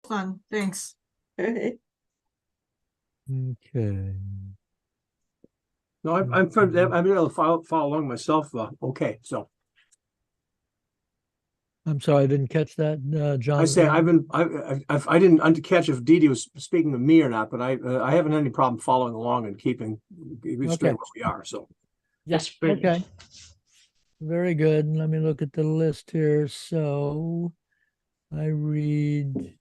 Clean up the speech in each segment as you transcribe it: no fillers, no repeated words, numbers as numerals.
fun. Thanks. Okay. Okay. No, I'm able to follow along myself. Okay, so I'm sorry, I didn't catch that, John. I say I didn't catch if Dee Dee was speaking to me or not, but I haven't had any problem following along and keeping straight where we are. So That's brilliant. Okay. Very good. Let me look at the list here. So I read,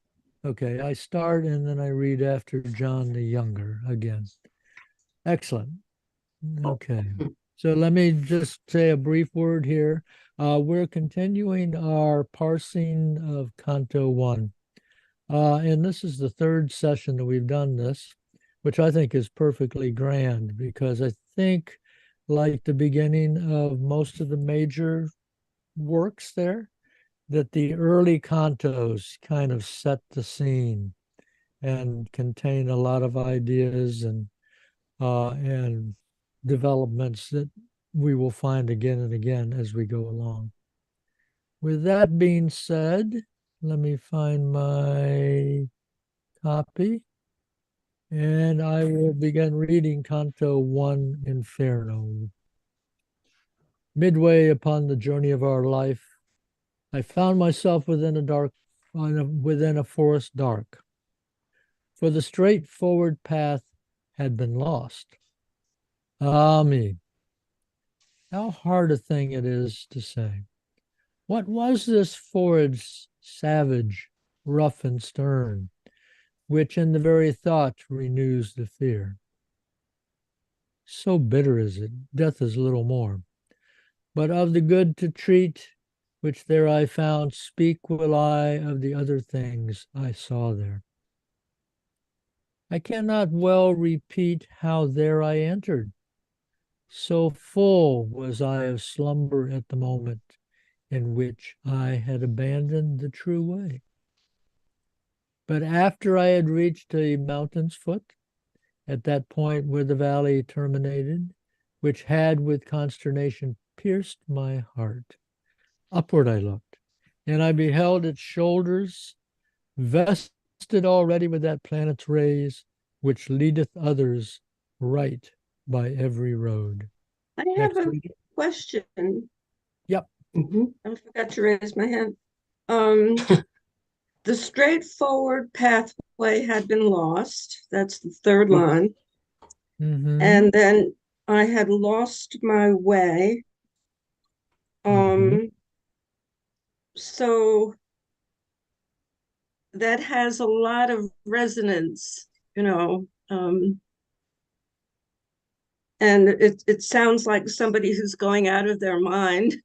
okay, I start and then I read after John the Younger again. Excellent. Okay. So let me just say a brief word here. We're continuing our parsing of Canto 1. And this is the third session that we've done this, which I think is perfectly grand because I think, like the beginning of most of the major works there, that the early cantos kind of set the scene and contain a lot of ideas and developments that we will find again and again as we go along. With that being said, let me find my copy and I will begin reading Canto 1, Inferno. Midway upon the journey of our life, I found myself within a forest dark, for the straightforward path had been lost. Ah me, how hard a thing it is to say. What was this forest savage, rough and stern, which in the very thought renews the fear? So bitter is it, death is little more. But of the good to treat, which there I found, speak will I of the other things I saw there. I cannot well repeat how there I entered. So full was I of slumber at the moment in which I had abandoned the true way. But after I had reached a mountain's foot, at that point where the valley terminated, which had with consternation pierced my heart, upward I looked, and I beheld its shoulders vested already with that planet's rays, which leadeth others right by every road. I have Next a reader. question. Yep. I forgot to raise my hand. The straightforward pathway had been lost. That's the third line. Mm-hmm. And then I had lost my way. So that has a lot of resonance, and it sounds like somebody who's going out of their mind.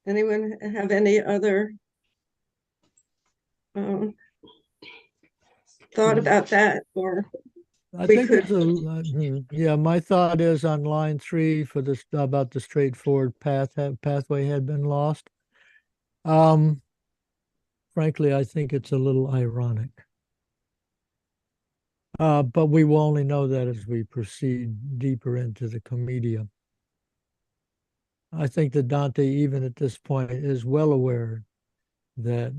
Anyone have any other thought about that? Or I we think could. yeah, my thought is on line 3 for this about the straightforward pathway had been lost. Frankly, I think it's a little ironic. But we will only know that as we proceed deeper into the commedia. I think that Dante, even at this point, is well aware that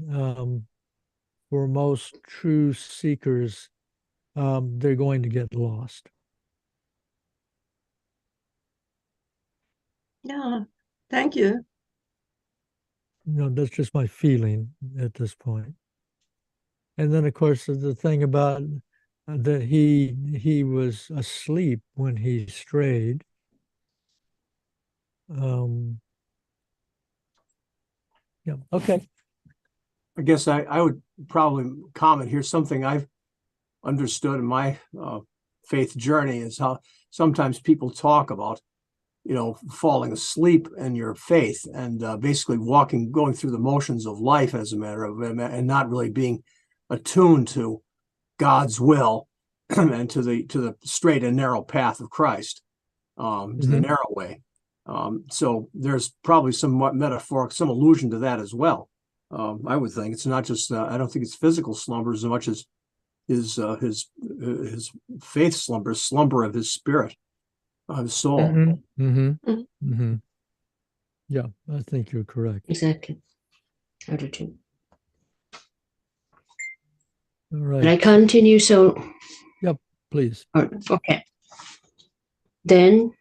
for most true seekers, they're going to get lost. Yeah, thank you. That's just my feeling at this point. And then, of course, the thing about that he was asleep when he strayed. Yeah. Okay. I guess I would probably comment here. Something I've understood in my faith journey is how sometimes people talk about, falling asleep in your faith and basically going through the motions of life as a matter of, and not really being attuned to God's will and to the straight and narrow path of Christ, to the narrow way. So there's probably somewhat metaphoric, some allusion to that as well. I would think it's not just. I don't think it's physical slumber as much as his faith slumber of his spirit, of his soul. Yeah, I think you're correct. Exactly. I do too. All Can I right. continue? So, Please. okay. Then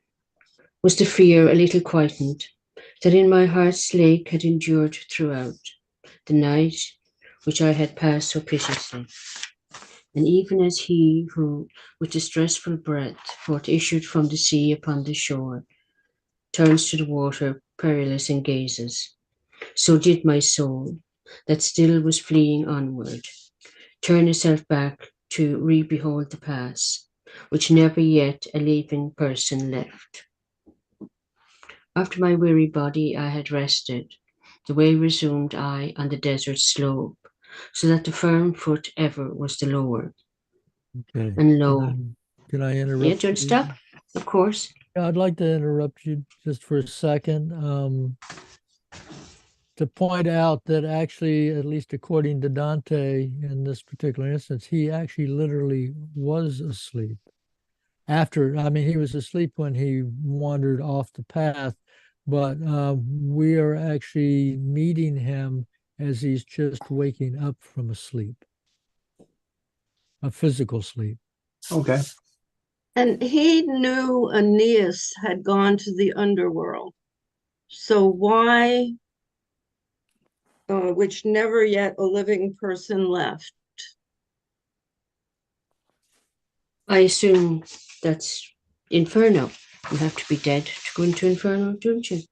was the fear a little quietened that in my heart's lake had endured throughout the night which I had passed so piteously. And even as he who, with distressful breath, forth issued from the sea upon the shore, turns to the water perilous and gazes, so did my soul, that still was fleeing onward, turn itself back to re-behold the past, which never yet a living person left. After my weary body I had rested, the way resumed I on the desert slope, so that the firm foot ever was the lower. Okay. And lo, Can I yeah, interrupt don't you? stop, of course. I'd like to interrupt you just for a second. To point out that actually, at least according to Dante in this particular instance, he actually literally was asleep. He was asleep when he wandered off the path, but we are actually meeting him as he's just waking up from a sleep, a physical sleep. Okay. And he knew Aeneas had gone to the underworld. So why, which never yet a living person left? I assume that's Inferno. You have to be dead to go into Inferno, don't you?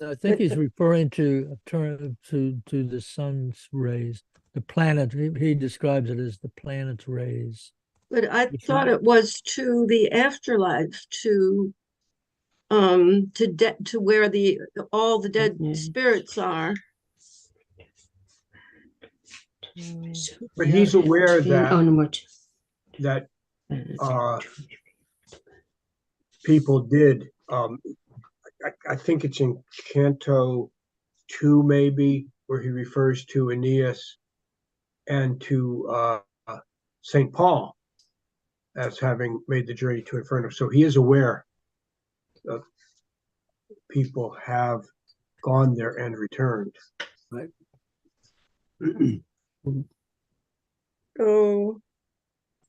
I think But, he's referring to the sun's rays, the planet. He describes it as the planet's rays. but I Which thought it was to the afterlife, to where all the dead spirits are. But he's aware that Onward. people did. I think it's in Canto 2, maybe, where he refers to Aeneas and to St. Paul as having made the journey to Inferno. So he is aware that people have gone there and returned. Right. So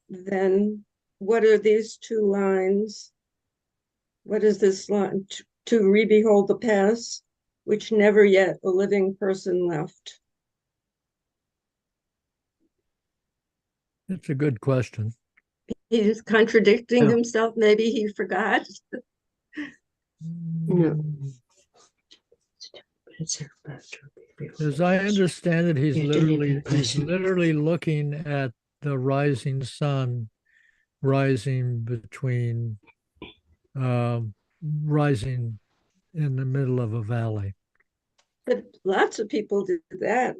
then what are these two lines? What is this line? To re-behold the past, which never yet a living person left. It's a good question. He's contradicting himself. Maybe he forgot. No. As I understand it, he's literally looking at the rising sun rising rising in the middle of a valley. But lots of people did that.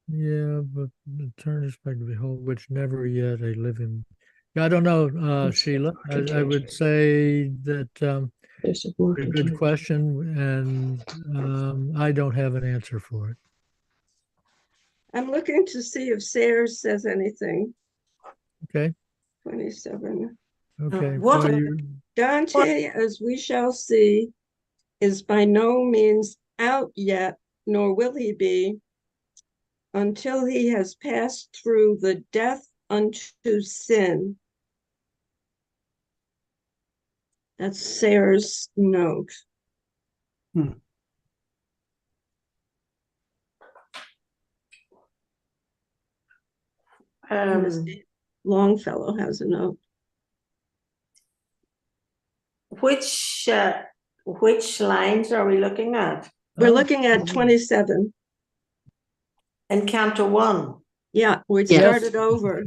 Yeah, but the turn is back to behold, which never yet a living. I don't know, Sheila. I would say that a good question, and I don't have an answer for it. I'm looking to see if Sayers says anything. Okay. 27. Okay. Dante, as we shall see, is by no means out yet, nor will he be, until he has passed through the death unto sin. That's Sayers' note. Longfellow has a note. Which lines are we looking at? We're looking at 27. And Canto 1. Yeah, we started over.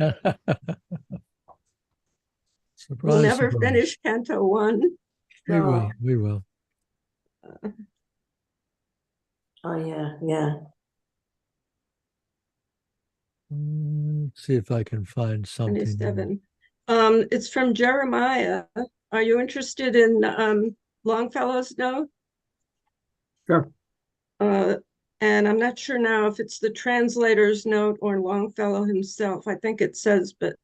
We'll never finish Canto 1. We will. Oh, yeah. Let's see if I can find something. 27. It's from Jeremiah. Are you interested in Longfellow's note? Sure. And I'm not sure now if it's the translator's note or Longfellow himself. I think it says, but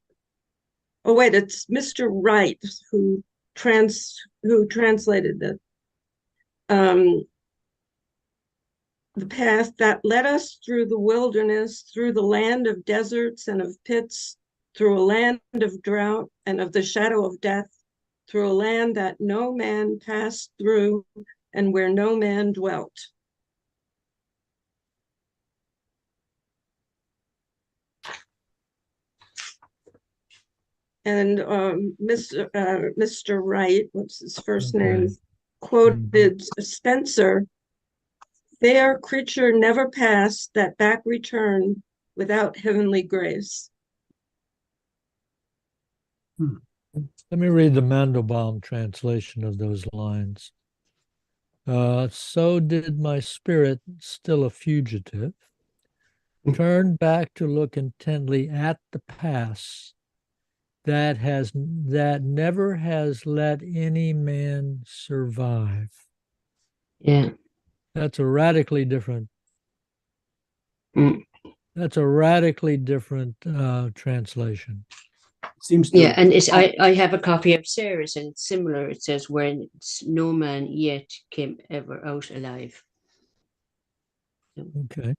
oh wait, it's Mr. Wright who translated it. the path that led us through the wilderness, through the land of deserts and of pits, through a land of drought and of the shadow of death, through a land that no man passed through and where no man dwelt. And Mr. Wright, what's his first name, quoted Spencer, "Fair creature never passed that back return without heavenly grace." Let me read the Mandelbaum translation of those lines. So did my spirit, still a fugitive, turn back to look intently at the past that never has let any man survive. Yeah. That's a radically different. Mm. That's a radically different translation. Seems to. Yeah, and I have a copy of Sarah's, and it's similar. It says, "When no man yet came ever out alive." Okay.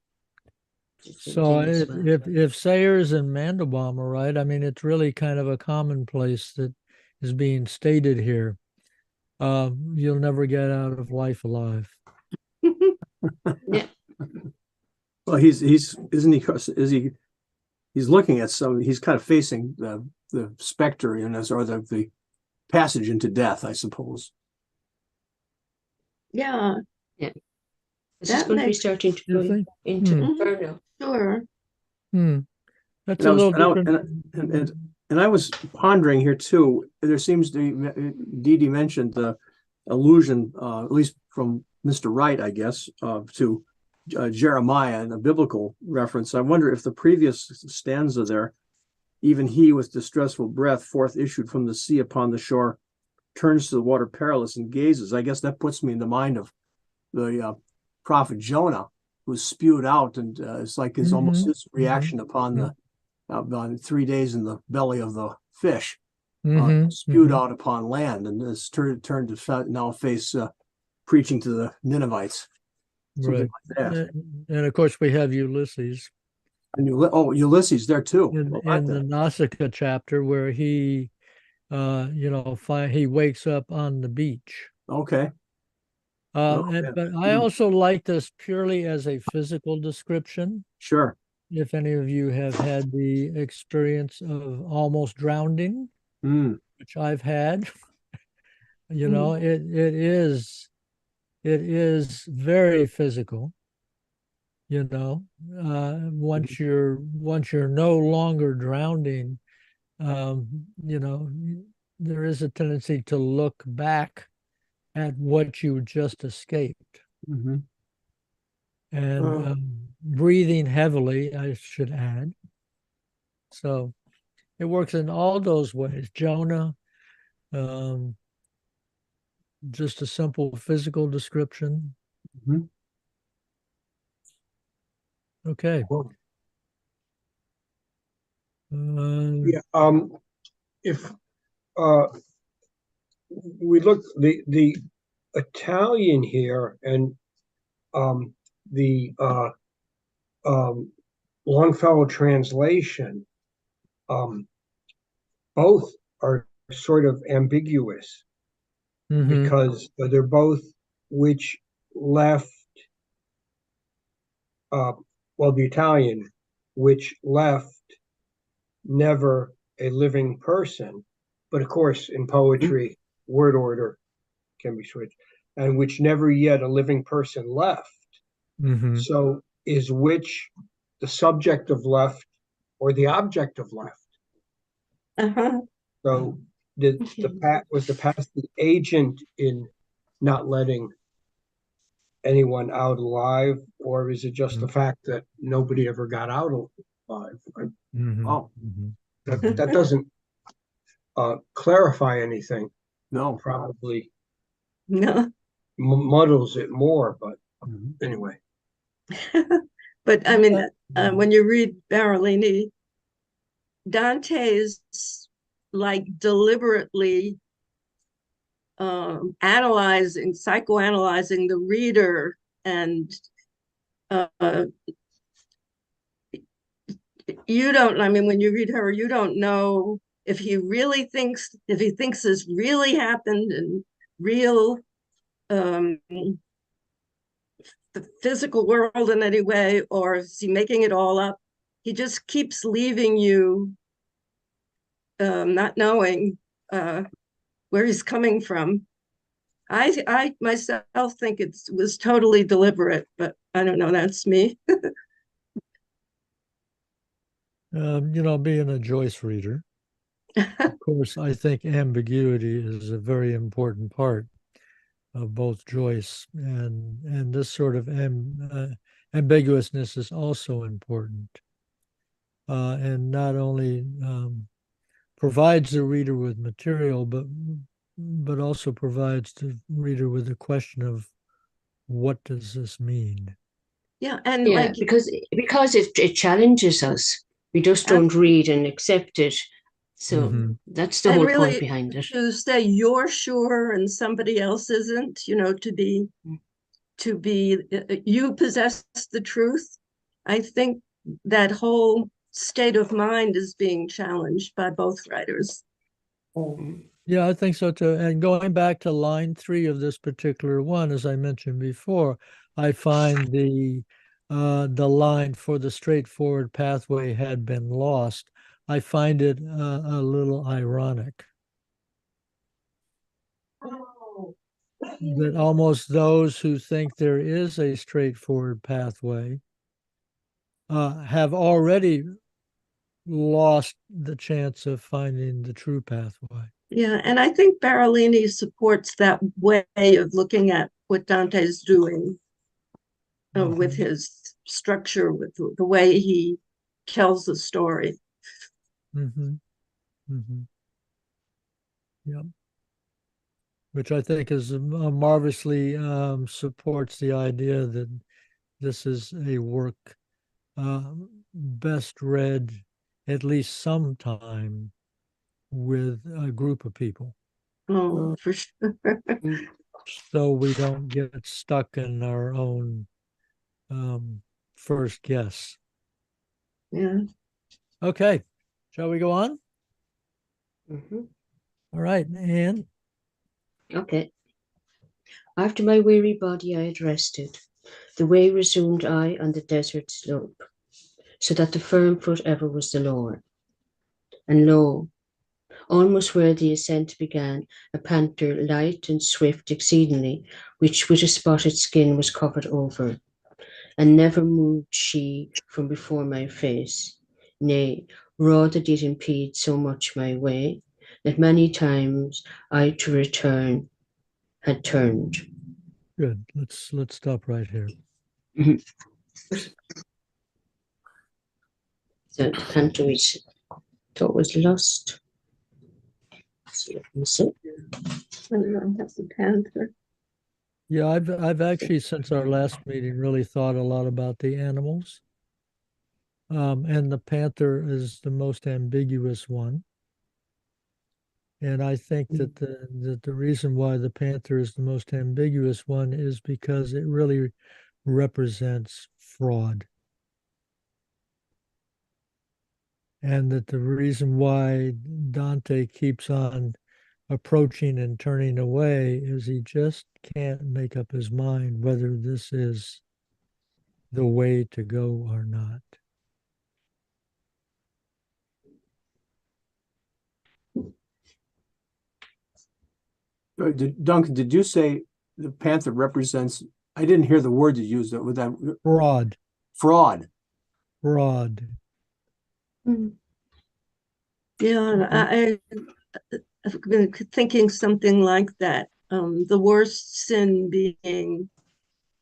It's in So King as well. if Sayers and Mandelbaum are right, I mean, it's really kind of a commonplace that is being stated here. You'll never get out of life alive. Yeah. Well, he's isn't he? Is he? He's looking at some. He's kind of facing the specter in us, or the passage into death, I suppose. Yeah. Yeah. This is going to be starting to You go think? into Inferno. Sure. That's And a I was, little and different. and I was pondering here too. There seems to be, Dee Dee mentioned the allusion, at least from Mr. Wright, I guess, to Jeremiah and a biblical reference. I wonder if the previous stanza there, even he with distressful breath forth issued from the sea upon the shore, turns to the water perilous and gazes. I guess that puts me in the mind of the prophet Jonah, who was spewed out, and it's like his almost his reaction upon the 3 days in the belly of the fish, spewed out upon land, and is turned to now face preaching to the Ninevites. Something Right. like that. And of course, we have Ulysses And Ulysses there too. in the Nausicaa chapter where he, he wakes up on the beach. Okay. But I also like this purely as a physical description. Sure. If any of you have had the experience of almost drowning, which I've had, it is very physical. Once you're no longer drowning, there is a tendency to look back at what you just escaped. And breathing heavily, I should add. So it works in all those ways. Jonah, just a simple physical description. Okay. If we look the Italian here and the Longfellow translation, both are sort of ambiguous because they're both which left, the Italian, which left never a living person, but of course in poetry, word order can be switched, and which never yet a living person left. So is which the subject of left or the object of left? So was the past the agent in not letting anyone out alive, or is it just the fact that nobody ever got out alive? That doesn't clarify anything. No, probably No. muddles it more, but anyway. But I mean, when you read Barolini, Dante's like deliberately psychoanalyzing the reader and you don't, I mean, when you read her, you don't know if he thinks this really happened and real, the physical world in any way, or is he making it all up? He just keeps leaving you not knowing where he's coming from. I myself think it was totally deliberate, but I don't know. That's me. Being a Joyce reader, of course, I think ambiguity is a very important part of both Joyce and this sort of ambiguousness is also important, and not only provides the reader with material, but also provides the reader with the question of what does this mean? Yeah, and Yeah, because it challenges us. We just don't read and accept it. So that's the and whole point really behind it. to say you're sure and somebody else isn't, to be you possess the truth. I think that whole state of mind is being challenged by both writers. Yeah, I think so too. And going back to line 3 of this particular one, as I mentioned before, I find the line "for the straightforward pathway had been lost." I find it a little ironic that almost those who think there is a straightforward pathway have already lost the chance of finding the true pathway. Yeah, and I think Barolini supports that way of looking at what Dante's doing with his structure, with the way he tells the story. Yeah. Which I think is marvelously supports the idea that this is a work best read at least sometime with a group of people. Oh, for sure. So we don't get stuck in our own first guess. Yeah. Okay. Shall we go on? All right. Anne? Okay. After my weary body I had rested, the way resumed I on the desert slope, so that the firm foot ever was the Lord. And lo, almost where the ascent began, a panther light and swift exceedingly, which with a spotted skin was covered over, and never moved she from before my face. Nay, rather did impede so much my way, that many times I to return had turned. Good. Let's stop right here. So the Canto is thought was lost. So let me see. That's the panther. Yeah, I've actually since our last meeting really thought a lot about the animals. And the panther is the most ambiguous one. And I think that the reason why the panther is the most ambiguous one is because it really represents fraud. And that the reason why Dante keeps on approaching and turning away is he just can't make up his mind whether this is the way to go or not. Duncan, did you say the panther represents? I didn't hear the word you used. With that Fraud. fraud. Fraud. Yeah, I've been thinking something like that. The worst sin being,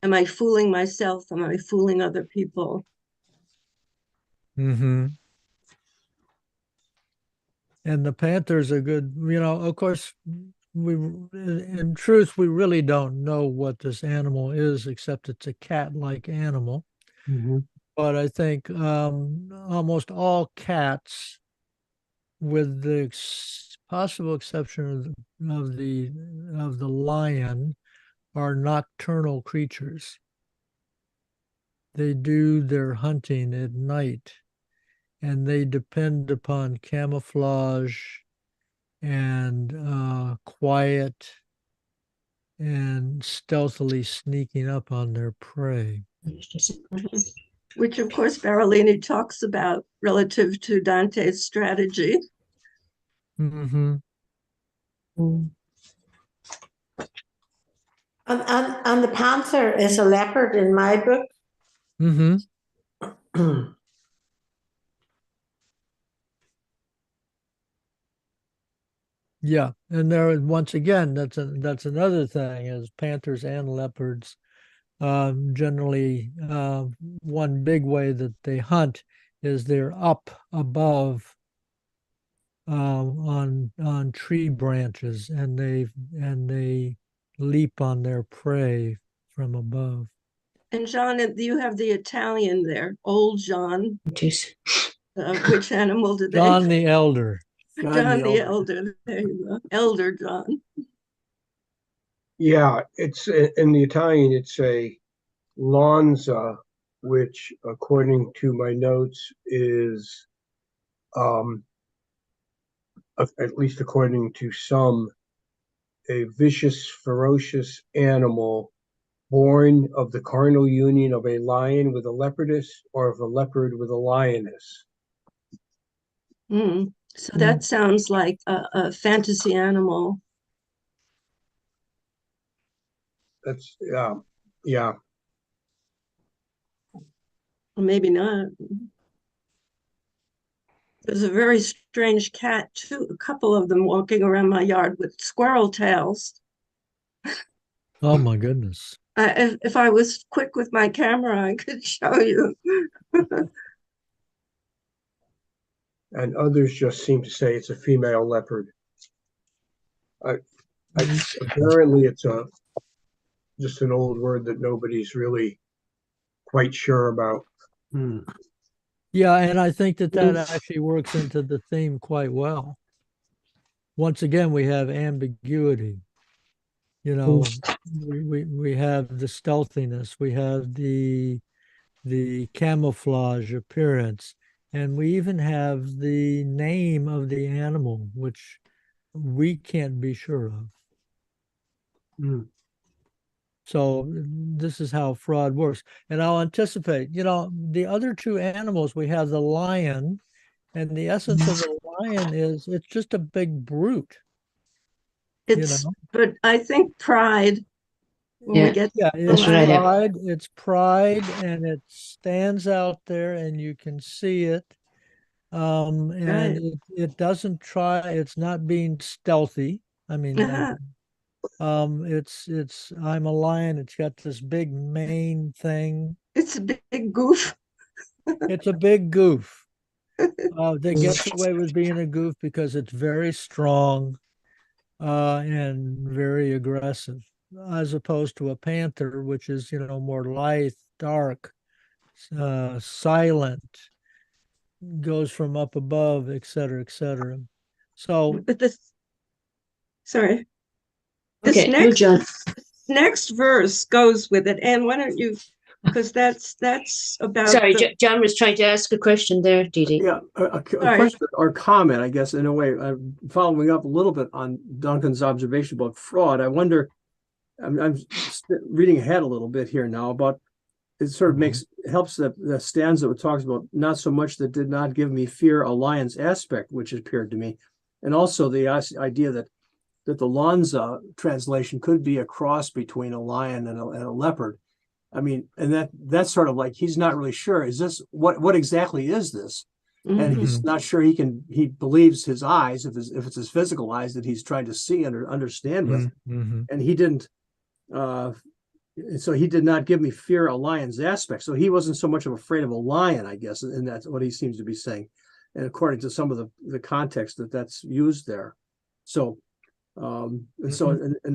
am I fooling myself? Am I fooling other people? And the panther's a good, of course, in truth, we really don't know what this animal is, except it's a cat-like animal. But I think almost all cats, with the possible exception of the lion, are nocturnal creatures. They do their hunting at night, and they depend upon camouflage and quiet and stealthily sneaking up on their prey. Which, of course, Barolini talks about relative to Dante's strategy. Mm-hmm. And the panther is a leopard in my book. Mm-hmm. Yeah, and there once again, that's another thing is panthers and leopards. Generally, one big way that they hunt is they're up above on tree branches, and they leap on their prey from above. And John, you have the Italian there, old John. It is. Which animal did they? John the Elder. John the Elder. There you go. Elder John. Yeah, it's in the Italian, it's a Lanza, which, according to my notes, is, at least according to some, a vicious, ferocious animal born of the carnal union of a lion with a leopardess or of a leopard with a lioness. So that sounds like a fantasy animal. That's, yeah. Or maybe not. There's a very strange cat, too. A couple of them walking around my yard with squirrel tails. Oh my goodness. If I was quick with my camera, I could show you. And others just seem to say it's a female leopard. Apparently it's just an old word that nobody's really quite sure about. Yeah, and I think that actually works into the theme quite well. Once again, we have ambiguity. You know, we have the stealthiness, we have the camouflage appearance, and we even have the name of the animal, which we can't be sure of. So this is how fraud works. And I'll anticipate, the other two animals, we have the lion, and the essence of the lion is it's just a big brute. But I think pride. When we get it's pride. It's pride, and it stands out there, and you can see it. And it doesn't try. It's not being stealthy. I mean, it's I'm a lion. It's got this big mane thing. It's a big goof. It's a big goof. That gets away with being a goof because it's very strong and very aggressive, as opposed to a panther, which is, more lithe, dark, silent, goes from up above, et cetera, et cetera. So, but sorry. Okay, next verse goes with it. And why don't you, because that's about. Sorry, John was trying to ask a question there, Didi. Yeah, a question or comment, I guess, in a way, following up a little bit on Duncan's observation about fraud. I wonder, I'm reading ahead a little bit here now about, it sort of helps the stanza that talks about not so much that did not give me fear a lion's aspect, which appeared to me, and also the idea that the Lanza translation could be a cross between a lion and a leopard. I mean, and that's sort of like, he's not really sure, is this, what exactly is this? And he's not sure he believes his eyes, if it's his physical eyes that he's trying to see and understand with. And he didn't, so he did not give me fear a lion's aspect. So he wasn't so much of afraid of a lion, I guess, and that's what he seems to be saying. And according to some of the context that's used there. So, and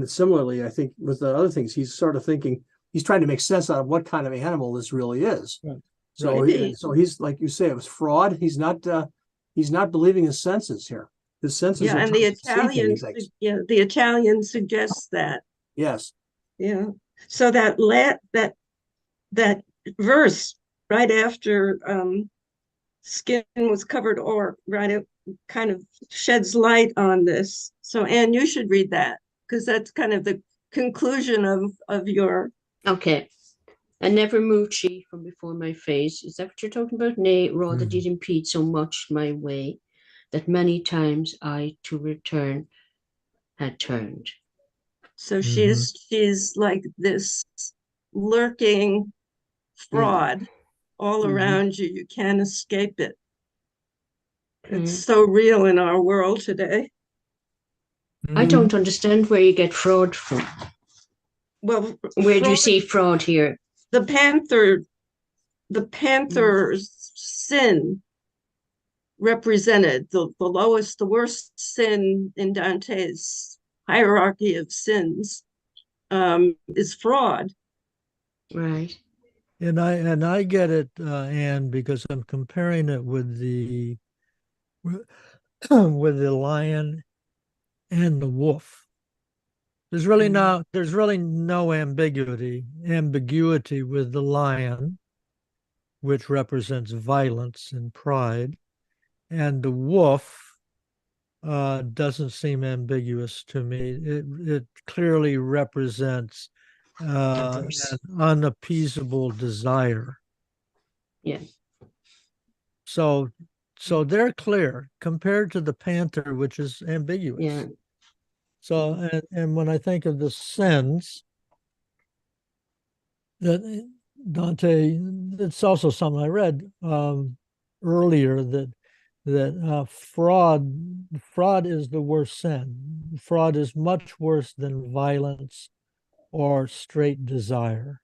similarly, I think with the other things, he's sort of thinking, he's trying to make sense out of what kind of animal this really is. Right. So he's, like you say, it was fraud. He's not believing his senses here. His senses. Yeah, and the Italian suggests that. Yes. Yeah. So that verse right after skin was covered, or right, it kind of sheds light on this. So Anne, you should read that, because that's kind of the conclusion of your. Okay. And never moved she from before my face. Is that what you're talking about? Nay, rather did impede so much my way, that many times I to return had turned. So she's like this lurking fraud all around you. You can't escape it. It's so real in our world today. I don't understand where you get fraud from. Well, where do you see fraud here? The panther's sin represented the lowest, the worst sin in Dante's hierarchy of sins, is fraud. Right. And I get it, Anne, because I'm comparing it with the with the lion and the wolf. There's really no ambiguity with the lion, which represents violence and pride, and the wolf doesn't seem ambiguous to me. It clearly represents an unappeasable desire. Yeah. So they're clear compared to the panther, which is ambiguous. Yeah. So and when I think of the sins that Dante, it's also something I read earlier that fraud is the worst sin. Fraud is much worse than violence or straight desire.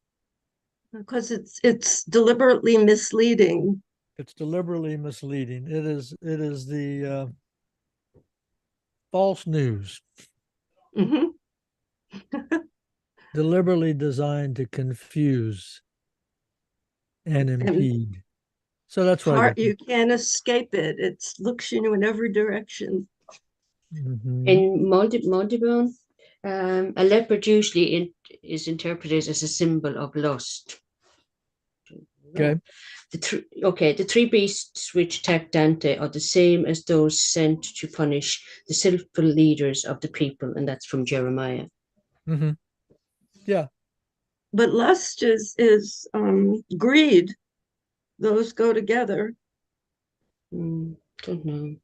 Because it's deliberately misleading. It's deliberately misleading. It is the false news. Deliberately designed to confuse and impede. So that's what you can't escape it. It looks you in every direction. In Maldibon, a leopard usually is interpreted as a symbol of lust. Okay. The three beasts which attacked Dante are the same as those sent to punish the sinful leaders of the people, and that's from Jeremiah. Yeah. But lust is greed. Those go together. Don't know.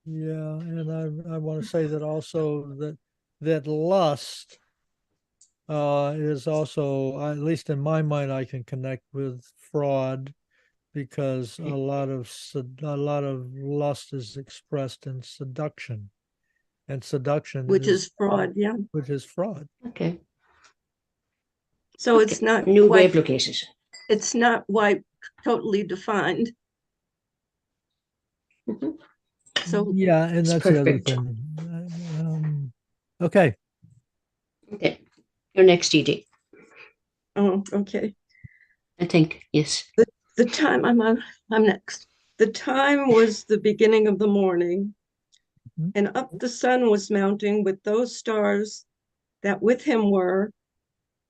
Yeah, and I want to say that also that lust is also, at least in my mind, I can connect with fraud, because a lot of lust is expressed in seduction, and seduction which is fraud. Yeah, which is fraud. Okay. So it's not new way of looking at it. It's not totally defined. So yeah, and that's perfect. The other thing. Okay. Okay. You're next, Edie. Oh, okay. I think, yes. The time I'm next. The time was the beginning of the morning, and up the sun was mounting with those stars that with him were.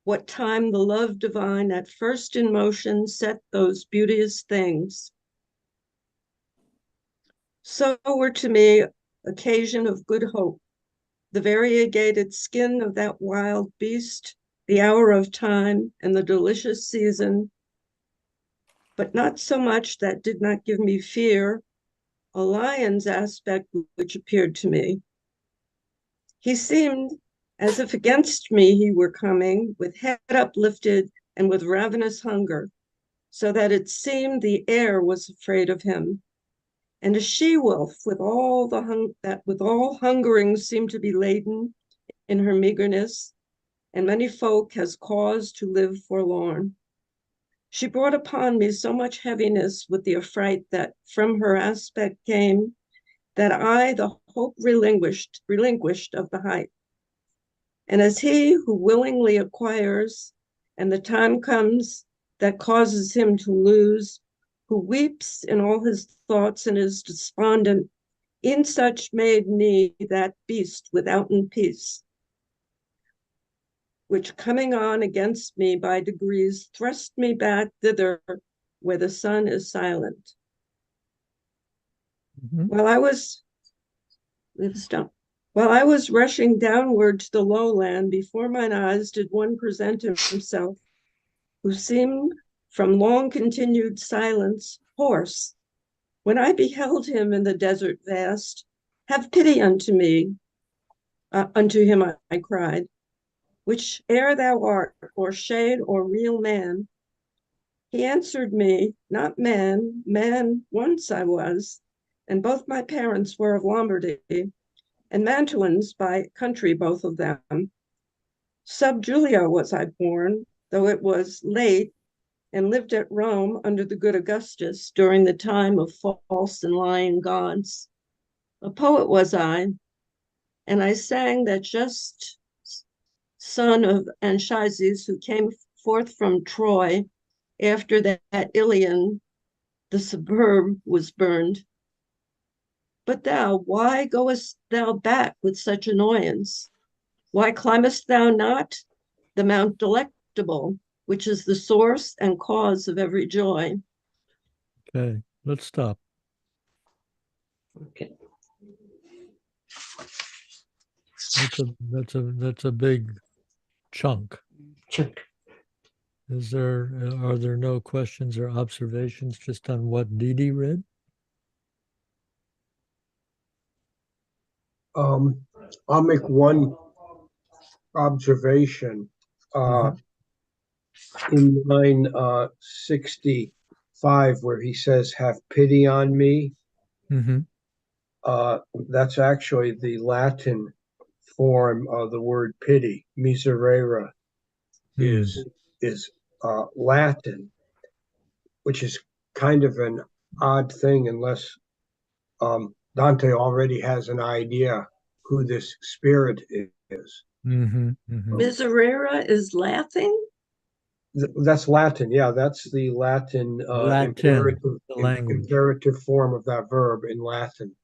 What time the love divine at first in motion set those beauteous things. So were to me occasion of good hope, the variegated skin of that wild beast, the hour of time, and the delicious season, but not so much that did not give me fear, a lion's aspect which appeared to me. He seemed as if against me he were coming, with head uplifted and with ravenous hunger, so that it seemed the air was afraid of him. And a she-wolf with all hungering seemed to be laden in her meagerness, and many folk has cause to live forlorn. She brought upon me so much heaviness with the affright that from her aspect came, that I the hope relinquished of the height. And as he who willingly acquires, and the time comes that causes him to lose, who weeps in all his thoughts and is despondent, in such made me that beast withouten peace, which coming on against me by degrees thrust me back thither where the sun is silent. Mhm. While I was rushing downward to the lowland, before mine eyes did one present himself, who seemed from long continued silence hoarse. When I beheld him in the desert vast, have pity unto me, unto him I cried, which e'er thou art, or shade or real man. He answered me, not man, man once I was, and both my parents were of Lombardy, and Mantuans by country both of them. Sub Julia was I born, though it was late, and lived at Rome under the good Augustus during the time of false and lying gods. A poet was I, and I sang that just son of Anchises who came forth from Troy after that Ilion, the suburb, was burned. But thou, why goest thou back with such annoyance? Why climbest thou not the Mount Delectable, which is the source and cause of every joy? Okay, let's stop. Okay. That's a big chunk. Chunk. Are there no questions or observations just on what Dee Dee read? I'll make one observation. In line 65, where he says, "Have pity on me," Mm-hmm. that's actually the Latin form of the word pity. Miserere is Latin, which is kind of an odd thing unless Dante already has an idea who this spirit is. Mm-hmm. Mm-hmm. Miserere is laughing? That's Latin. Yeah, that's the Latin, Latin, the language. imperative form of that verb in Latin.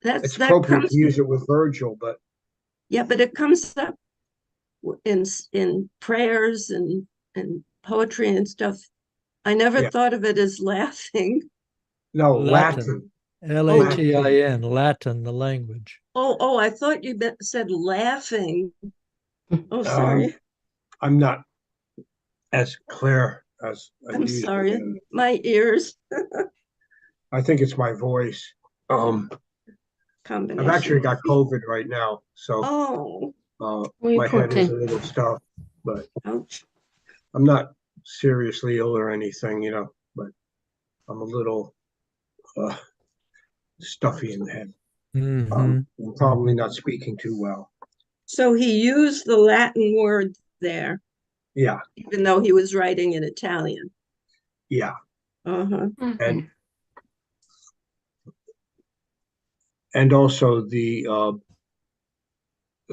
It's That appropriate comes, to use it with Virgil, but yeah, but it comes up in prayers and poetry and stuff. I never yeah, thought of it as laughing. no, Latin. Latin. Latin, Latin, the language. Oh, I thought you said laughing. Oh, sorry. I'm not as clear as I I'm used to sorry. be. My ears. I think it's my voice. I've Combination. actually got COVID right now, so Oh, you my poor head is a thing. little stuffed, but ouch. I'm not seriously ill or anything, but I'm a little stuffy in the head. Mm-hmm. I'm probably not speaking too well. So he used the Latin word there, Yeah, even though he was writing in Italian. yeah. Uh-huh. And also the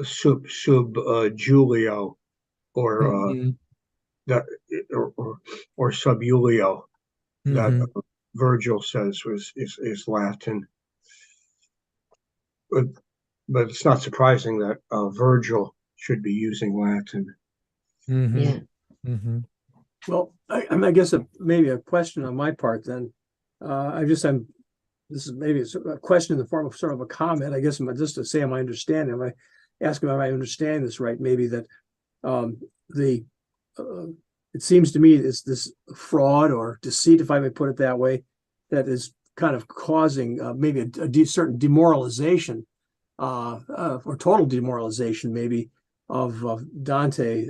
sub Julio or Mm-hmm. that or sub Julio that Mm-hmm. Virgil says is Latin. But it's not surprising that Virgil should be using Latin. Mm-hmm. Yeah. Mm-hmm. Well, I guess maybe a question on my part then. This is maybe a question in the form of sort of a comment. I guess just to say, am I understanding? Am I asking, am I understanding this right? Maybe that the it seems to me it's this fraud or deceit, if I may put it that way, that is kind of causing maybe a certain demoralization or total demoralization, maybe, of Dante,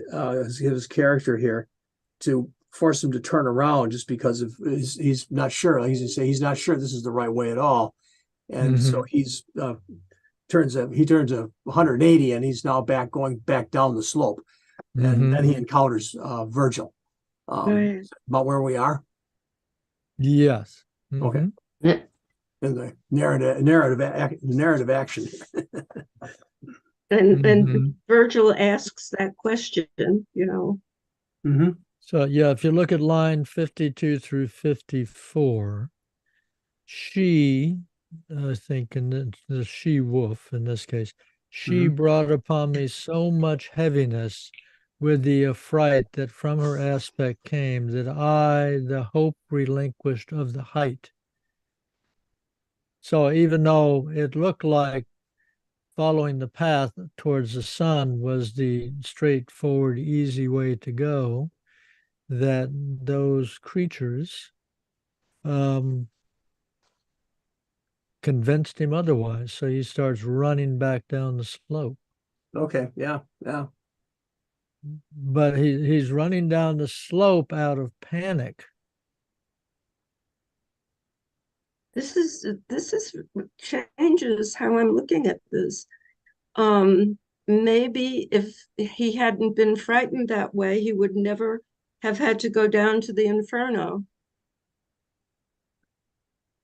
his character here, to force him to turn around just because of he's not sure. He's not sure this is the right way at all, and so he's turns a 180, and he's now going back down the slope, and then he encounters Virgil. Right. About where we are. Yes. Okay. Yeah. In the narrative action. And Virgil asks that question, Mm-hmm. So yeah, if you look at line 52 through 54, she, I think, the she wolf in this case, She brought upon me so much heaviness with the affright that from her aspect came, that I the hope relinquished of the height. So even though it looked like following the path towards the sun was the straightforward, easy way to go, that those creatures convinced him otherwise. So he starts running back down the slope. Okay. Yeah. Yeah. But he's running down the slope out of panic. This is changes how I'm looking at this. Maybe if he hadn't been frightened that way, he would never have had to go down to the Inferno.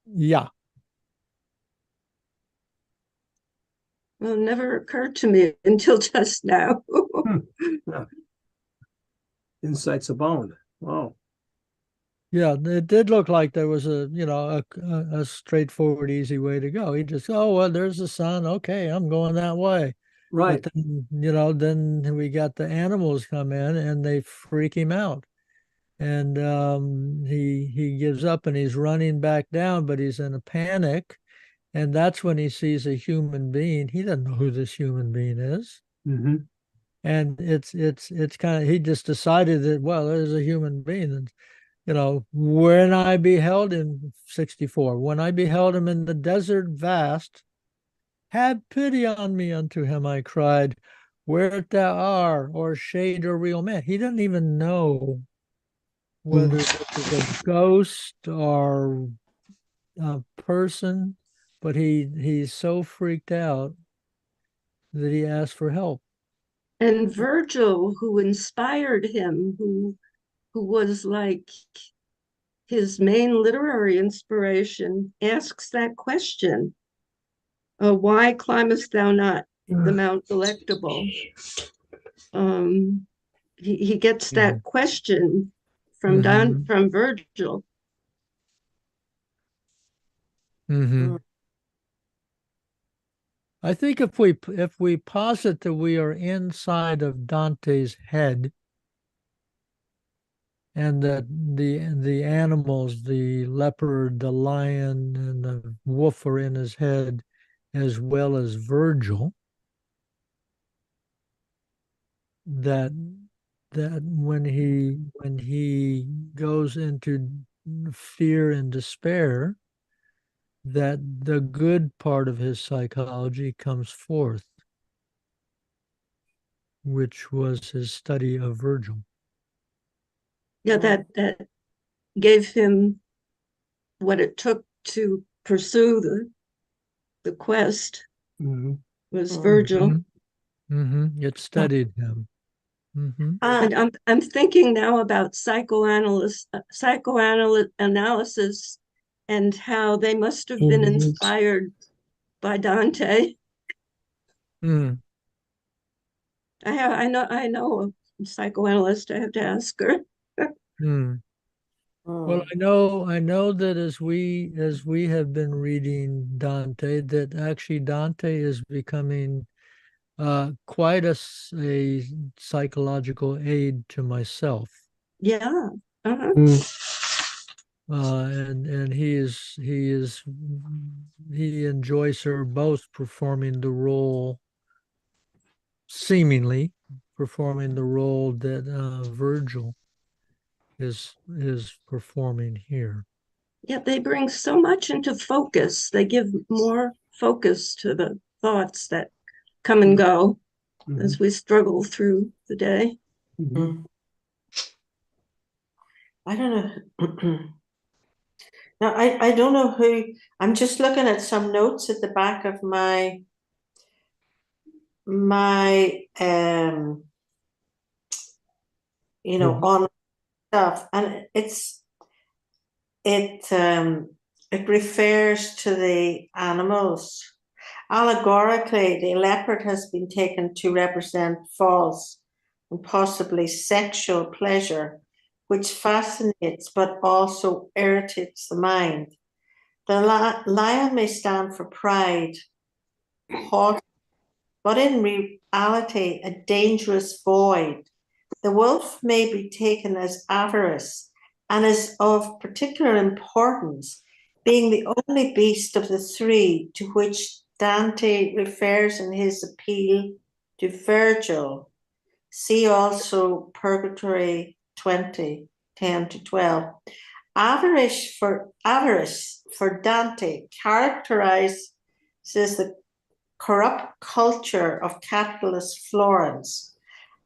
Yeah. Well, it never occurred to me until just now. Yeah. Insights abound. Wow. Yeah, it did look like there was a straightforward, easy way to go. He just, oh well, there's the sun. Okay, I'm going that way. Right. But then, then we got the animals come in and they freak him out. And he gives up and he's running back down, but he's in a panic. And that's when he sees a human being. He doesn't know who this human being is. Mm-hmm. And it's kind of, he just decided that, well, there's a human being. And when I beheld him, 64, when I beheld him in the desert vast, have pity on me unto him, I cried, where't thou art, or shade or real man. He doesn't even know whether this is a ghost or a person, but he's so freaked out that he asked for help. And Virgil, who inspired him, who was like his main literary inspiration, asks that question: why climbest thou not the Mount Delectable? He gets that question from from Virgil. I think if we posit that we are inside of Dante's head, and that the animals, the leopard, the lion, and the wolf are in his head, as well as Virgil, that when he goes into fear and despair, that the good part of his psychology comes forth, which was his study of Virgil. Yeah, that gave him what it took to pursue the quest. Was Virgil. It studied him. And I'm thinking now about psychoanalysis and how they must have been inspired by Dante. I know a psychoanalyst. I have to ask her. Well, I know that as we have been reading Dante, that actually Dante is becoming quite a psychological aid to myself. Yeah. And he enjoys her both performing the role, seemingly performing the role that Virgil is performing here. Yeah, they bring so much into focus. They give more focus to the thoughts that come and go as we struggle through the day. I don't know. Now, I don't know who, I'm just looking at some notes at the back of my on stuff, and it refers to the animals. Allegorically, the leopard has been taken to represent false and possibly sexual pleasure, which fascinates but also irritates the mind. The lion may stand for pride, haughty, but in reality a dangerous void. The wolf may be taken as avarice and is of particular importance, being the only beast of the three to which Dante refers in his appeal to Virgil. See also Purgatory 20, 10 to 12. Avarice for Dante characterizes the corrupt culture of capitalist Florence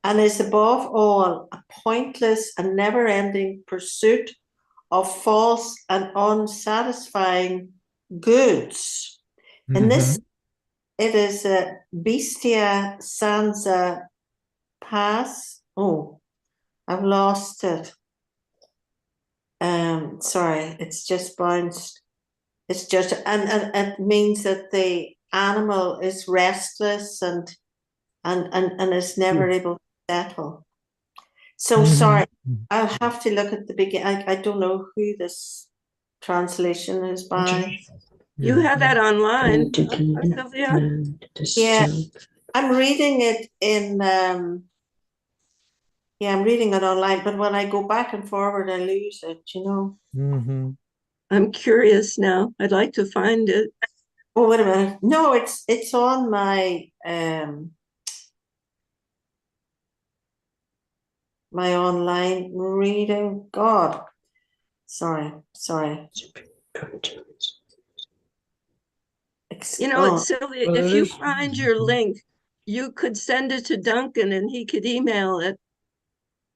and is above all a pointless and never-ending pursuit of false and unsatisfying goods. In this, it is a bestia senza pass. Oh, I've lost it. Sorry, it's just bounced. It's just, and it means that the animal is restless and is never able to settle. So sorry, I'll have to look at the beginning. I don't know who this translation is by. You have that online, Sylvia? Yeah, I'm reading it in I'm reading it online, but when I go back and forward, I lose it, you know. I'm curious now. I'd like to find it. Oh, wait a minute. No, it's on my my online reading. God. Sorry. You know, Sylvia, if you find your link, you could send it to Duncan and he could email it.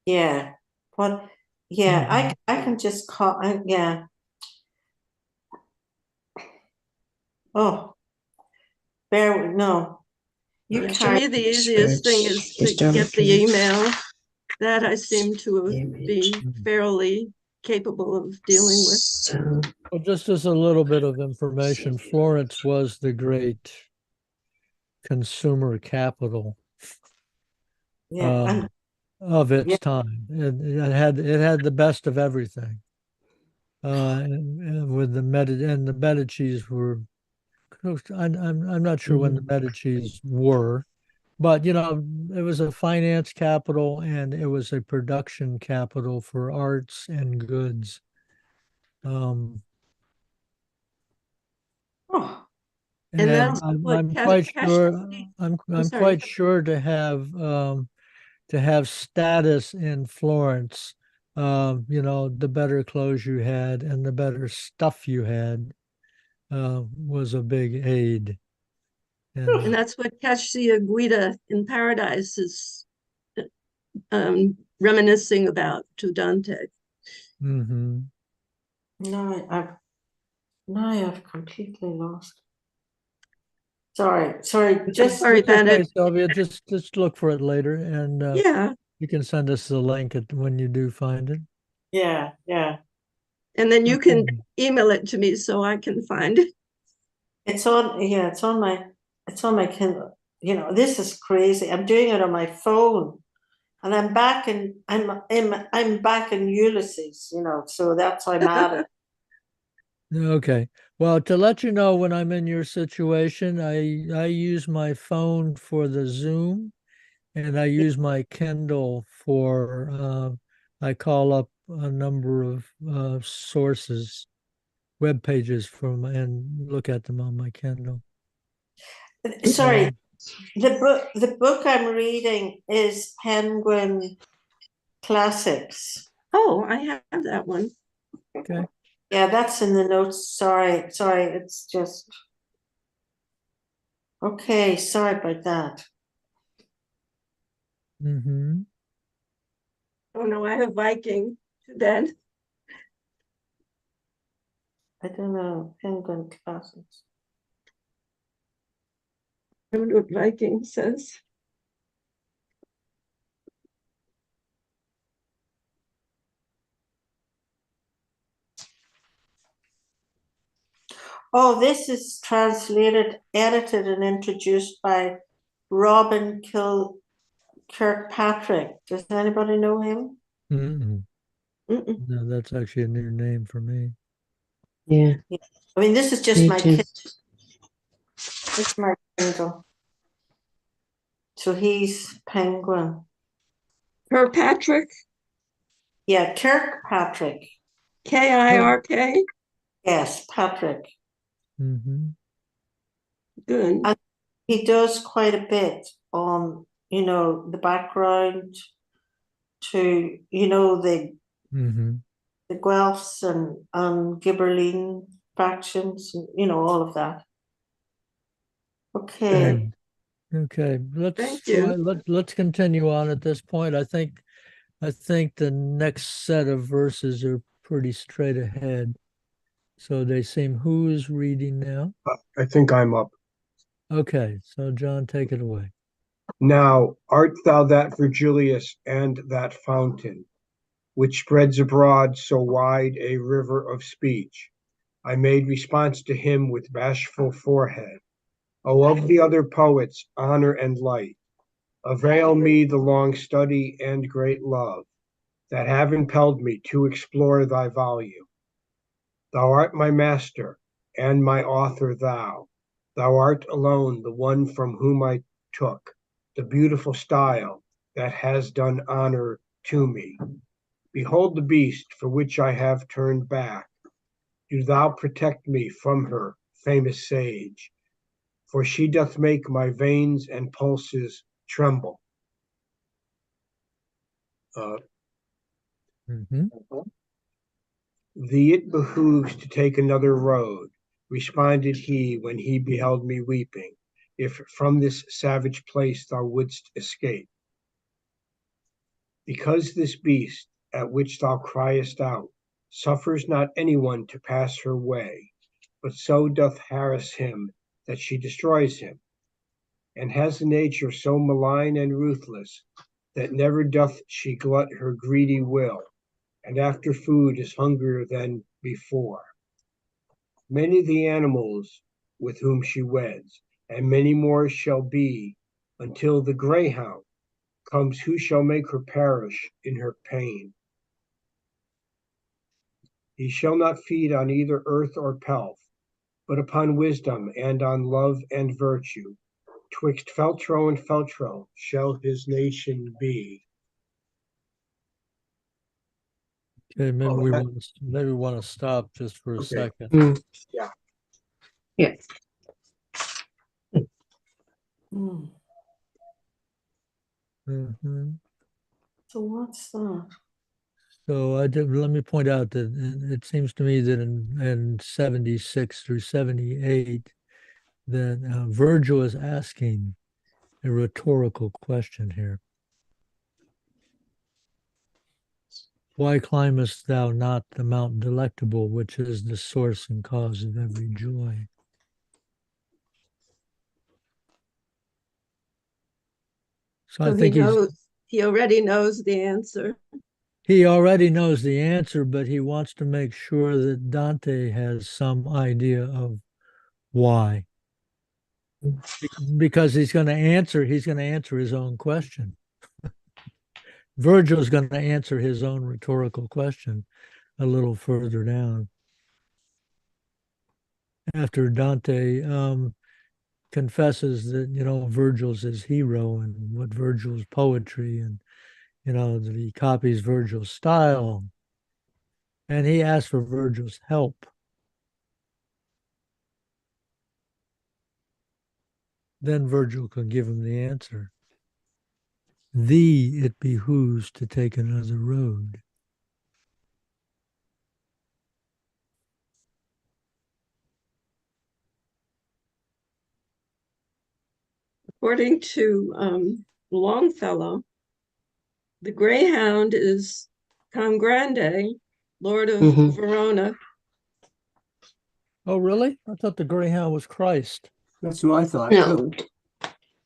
Yeah. But yeah, I can just call. Yeah. Oh, no. To me, the easiest thing is to get the email. That I seem to be fairly capable of dealing with. Well, just as a little bit of information, Florence was the great consumer capital of its time. It had the best of everything. And with the Medicis were, I'm not sure when the Medicis were, but you know, it was a finance capital and it was a production capital for arts and goods. And And I'm quite sure I'm sorry. quite sure to have status in Florence. You know, the better clothes you had and the better stuff you had was a big aid. And that's what Cassia Guida in Paradise is reminiscing about to Dante. No, I've completely lost. Sorry. Just sorry about it. Sylvia, just look for it later, and yeah, you can send us the link when you do find it. Yeah. And then you can email it to me so I can find it. It's on my Kindle. You know, this is crazy. I'm doing it on my phone, and I'm back in Ulysses. You know, so that's why I'm at it. Okay. Well, to let you know when I'm in your situation, I use my phone for the Zoom, and I use my Kindle for I call up a number of sources, web pages and look at them on my Kindle. Sorry, the book I'm reading is Penguin Classics. Oh, I have that one. Okay. Yeah, that's in the notes. Sorry, it's just okay. Sorry about that. Oh no, I have Viking then. I don't know. Penguin Classics. I don't know what Viking says. Oh, this is translated, edited, and introduced by Robin Kirkpatrick. Does anybody know him? No, that's actually a new name for me. Yeah. I mean, this is just my Kindle. It's my Kindle. So he's penguin. Kirkpatrick, Yeah, Kirkpatrick. Kirk. Yes, Patrick. Mm-hmm. Good. And he does quite a bit on, the background to, Mm-hmm. the Guelphs and Gibberline factions, and, all of that. Okay. Okay. Let's Thank go. you. Let's continue on at this point. I think the next set of verses are pretty straight ahead. So they seem, who is reading now? I think I'm up. Okay, so John, take it away. Now art thou that Virgilius and that fountain, which spreads abroad so wide a river of speech? I made response to him with bashful forehead. O of the other poets, honor and light, avail me the long study and great love that have impelled me to explore thy volume. Thou art my master and my author thou. Thou art alone the one from whom I took the beautiful style that has done honor to me. Behold the beast for which I have turned back. Do thou protect me from her, famous sage, for she doth make my veins and pulses tremble. Mm-hmm. Thee it behooves to take another road, responded he when he beheld me weeping, if from this savage place thou wouldst escape. Because this beast, at which thou criest out, suffers not any one to pass her way, but so doth harass him that she destroys him, and has a nature so malign and ruthless that never doth she glut her greedy will, and after food is hungrier than before. Many the animals with whom she weds, and many more shall be, until the greyhound comes who shall make her perish in her pain. He shall not feed on either earth or pelf, but upon wisdom and on love and virtue. Twixt Feltro and Feltro shall his nation be. Okay, maybe Oh, we that- want to stop just for a Okay. second. Mm. Yeah. Yeah. Hmm. Mm-hmm. So what's that? So let me point out that it seems to me that in 76 through 78, that Virgil is asking a rhetorical question here. Why climbest thou not the Mount Delectable, which is the source and cause of every joy? So I So he think he already knows the answer. he already knows the answer, but he wants to make sure that Dante has some idea of why. Because he's going to answer his own question. Virgil's going to answer his own rhetorical question a little further down. After Dante confesses that, Virgil's his hero and what Virgil's poetry, and, that he copies Virgil's style. And he asks for Virgil's help. Then Virgil can give him the answer. Thee it behooves to take another road. According to Longfellow, the greyhound is Congrande, Lord of Mhm. Verona. Oh, really? I thought the Greyhound was Christ. That's what I thought too.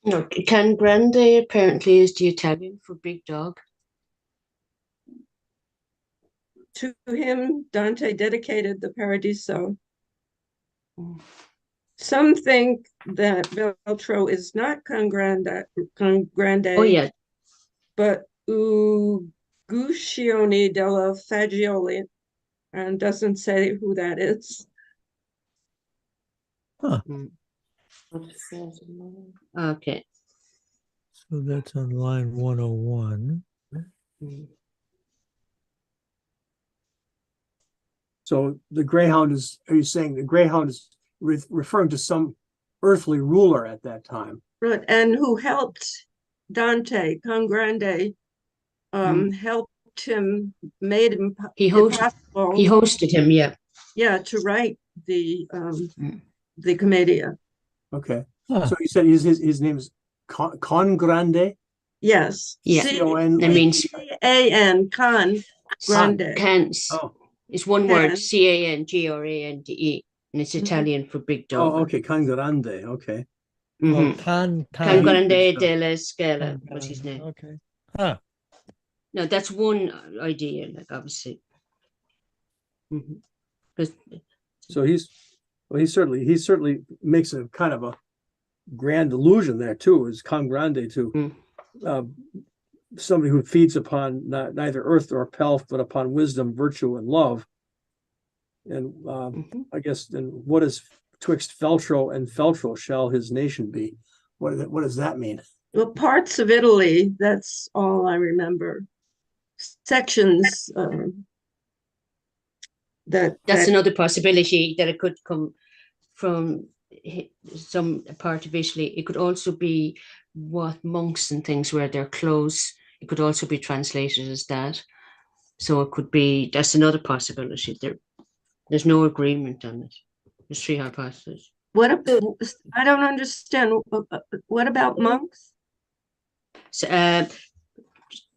No, Can Grande apparently is the Italian for big dog. To him, Dante dedicated the Paradiso. Some think that Veltro is not Congrande, Oh, yeah. but Uguscione della Fagioli, and doesn't say who that is. Huh. Mm. What it says in mine. Okay. So that's on line 101. So the Greyhound is, are you saying the Greyhound is referring to some earthly ruler at that time? Right, and who helped Dante, Congrande, helped him, made him He it hosted. He possible, hosted him. Yeah. to write the Commedia. Okay. Huh. So you said his name is Congrande? Yes, Yeah. C-O-N? That means C-A-N, Con Grande. Cans. Oh, It's one word. Can. Cangrande, and it's Mhm. Italian for big dog. oh, okay. Congrande. Okay. Oh, Can Can. Grande della Scala was his name. Okay. Huh. No, that's one idea, like obviously. Because So he certainly makes a kind of a grand illusion there too, is Congrande to somebody who feeds upon neither earth nor pelf, but upon wisdom, virtue, and love. And I guess then what is twixt Feltro and Feltro shall his nation be? What does that mean? Well, parts of Italy, that's all I remember. Sections that's another possibility, that it could come from some part of Italy. It could also be what monks and things wear their clothes. It could also be translated as that. So it could be, that's another possibility. There's no agreement on it. There's three hypotheses. I don't understand. What about monks? So,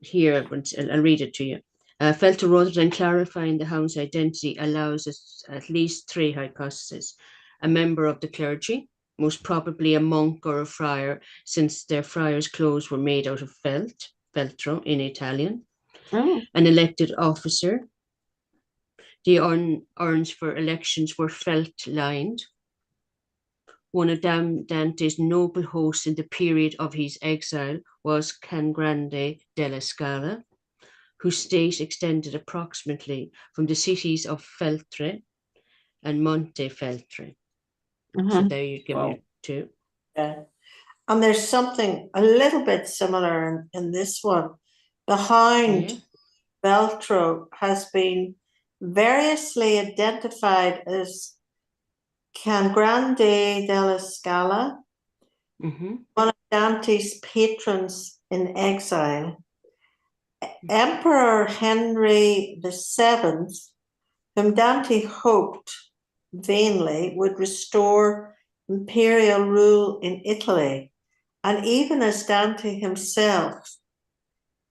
here, I'll read it to you. Felter, rather than clarifying the hound's identity, allows us at least three hypotheses. A member of the clergy, most probably a monk or a friar, since their friar's clothes were made out of feltro in Italian. Oh. An elected officer. The urns for elections were felt lined. One of Dante's noble hosts in the period of his exile was Cangrande della Scala, whose state extended approximately from the cities of Feltre and Montefeltre. So there you give me two. Yeah. And there's something a little bit similar in this one. The hound, Veltro, has been variously identified as Cangrande della Scala, one of Dante's patrons in exile. Emperor Henry VII, whom Dante hoped vainly would restore imperial rule in Italy, and even as Dante himself,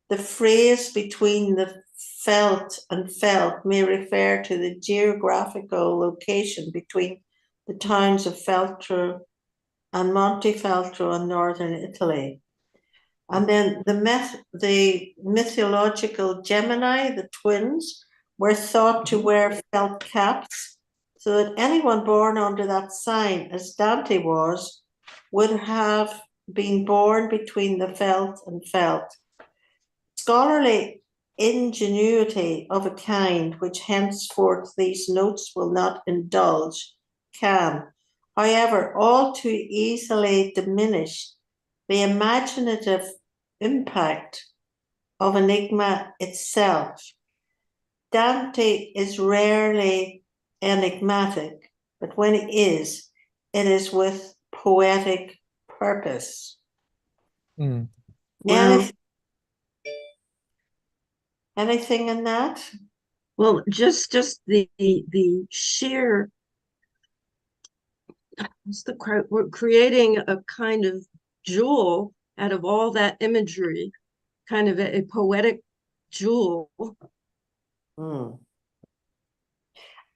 the phrase between the felt and felt may refer to the geographical location between the towns of Feltro and Montefeltro in northern Italy. And then the mythological Gemini, the twins, were thought to wear felt caps, so that anyone born under that sign, as Dante was, would have been born between the felt and felt. Scholarly ingenuity of a kind which henceforth these notes will not indulge can, however, all too easily diminish the imaginative impact of enigma itself. Dante is rarely enigmatic, but when it is with poetic purpose. Well, anything in that? Well, just the sheer, we're creating a kind of jewel out of all that imagery, kind of a poetic jewel.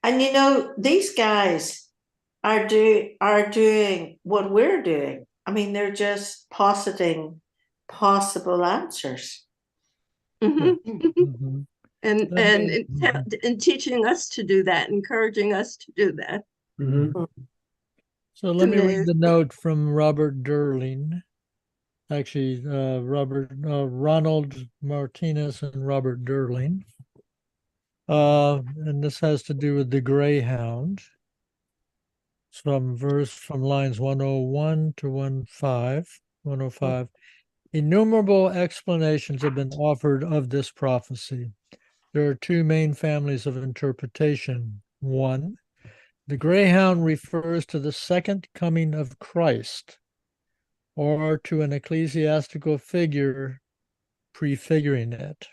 And you know, these guys are doing what we're doing. I mean, they're just positing possible answers. And teaching us to do that, encouraging us to do that. So let me read the note from Robert Durling. Actually, Ronald Martinez and Robert Durling. And this has to do with the Greyhound. Some verse from lines 101 to 105. Innumerable explanations have been offered of this prophecy. There are two main families of interpretation. One, the greyhound refers to the second coming of Christ, or to an ecclesiastical figure prefiguring it.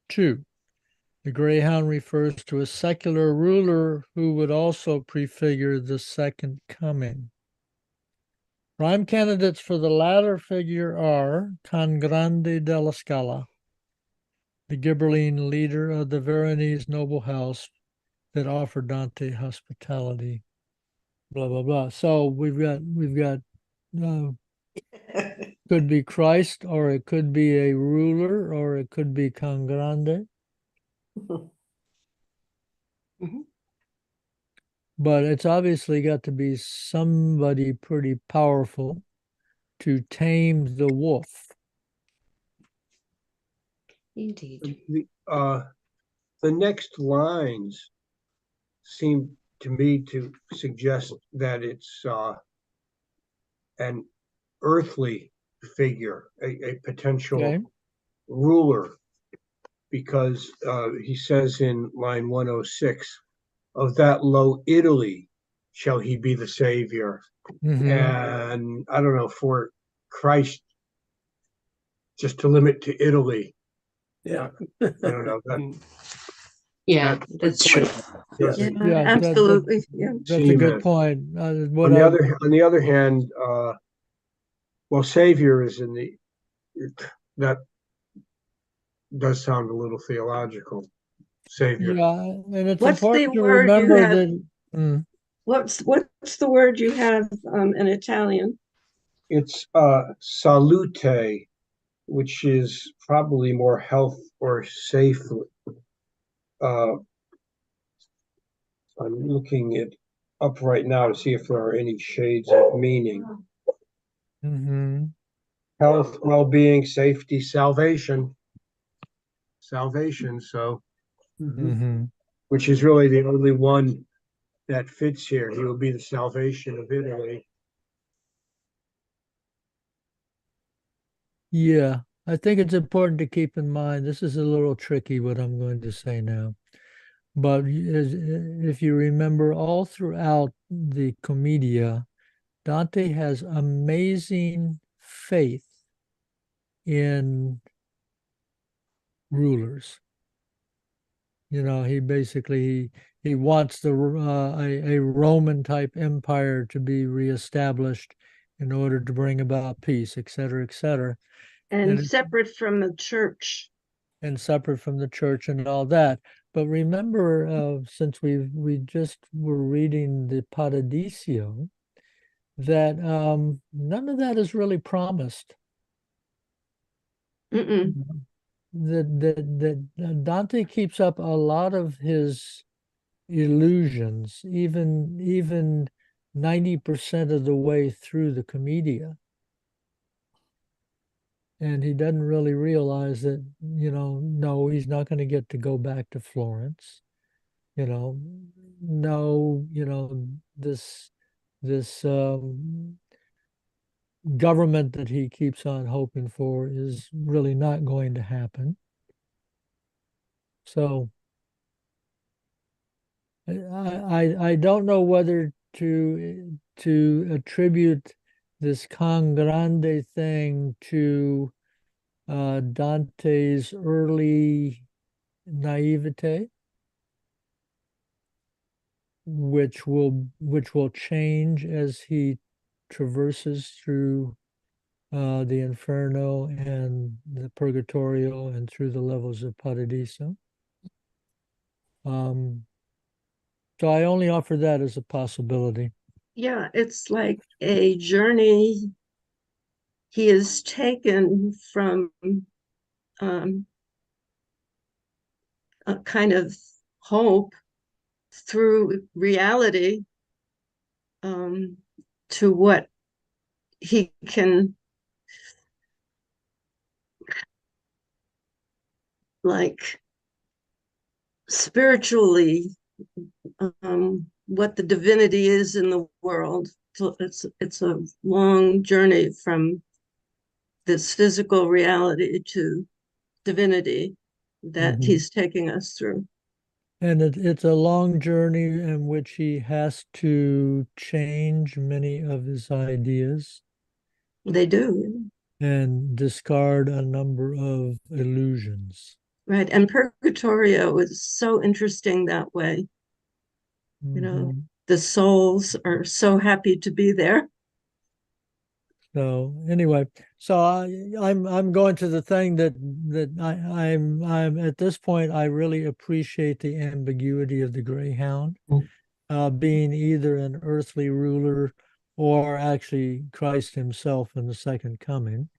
Two, the greyhound refers to a secular ruler who would also prefigure the second coming. Prime candidates for the latter figure are Can Grande della Scala, the Ghibelline leader of the Veronese noble house that offered Dante hospitality. Blah blah blah. So we've got could be Christ, or it could be a ruler, or it could be Can Grande. Mhm. But it's obviously got to be somebody pretty powerful to tame the wolf. Indeed. The next lines seem to me to suggest that it's an earthly figure, a potential Okay. ruler, because he says in line 106, of that low Italy shall he be the savior. Mhm. And I don't know, for Christ just to limit to Italy, Yeah. I don't know. Yeah, That that's true. doesn't Yeah, absolutely. Yeah. that's a seem good as- point. On the other hand, well, savior is in the that does sound a little theological. Savior. yeah, and it's What's the important to word you remember have? that. What's the word you have in Italian? It's salute, which is probably more health or safe. Uh, I'm looking it up right now to see if there are any shades of meaning. Mhm. Health, well-being, safety, salvation. Salvation, so Mhm. which is really the only one that fits here. He will be the salvation of Italy. Yeah, I think it's important to keep in mind, this is a little tricky what I'm going to say now. But if you remember, all throughout the Commedia, Dante has amazing faith in rulers. You know, he basically he wants a Roman type empire to be reestablished in order to bring about peace, et cetera, et cetera. And And separate from the church. and separate from the church and all that. But remember, since we just were reading the Paradiso, that none of that is really promised. Mm-mm. That Dante keeps up a lot of his illusions, even 90% of the way through the Commedia. And he doesn't really realize that, no, he's not going to get to go back to Florence. No, this government that he keeps on hoping for is really not going to happen. So I don't know whether to attribute this Can Grande thing to Dante's early naivete, which will change as he traverses through the Inferno and the Purgatorio and through the levels of Paradiso. So I only offer that as a possibility. Yeah, it's like a journey he is taken from a kind of hope through reality to what he can like spiritually what the divinity is in the world. So it's a long journey from this physical reality to divinity that Mhm. he's taking us through. And it's a long journey in which he has to change many of his ideas They do, and discard a number of illusions. right? And Purgatorio is so interesting that way. You know, Mhm. the souls are so happy to be there. So anyway, so I'm going to the thing that I'm at this point. I really appreciate the ambiguity of the Greyhound, being either an earthly ruler or actually Christ himself in the second coming.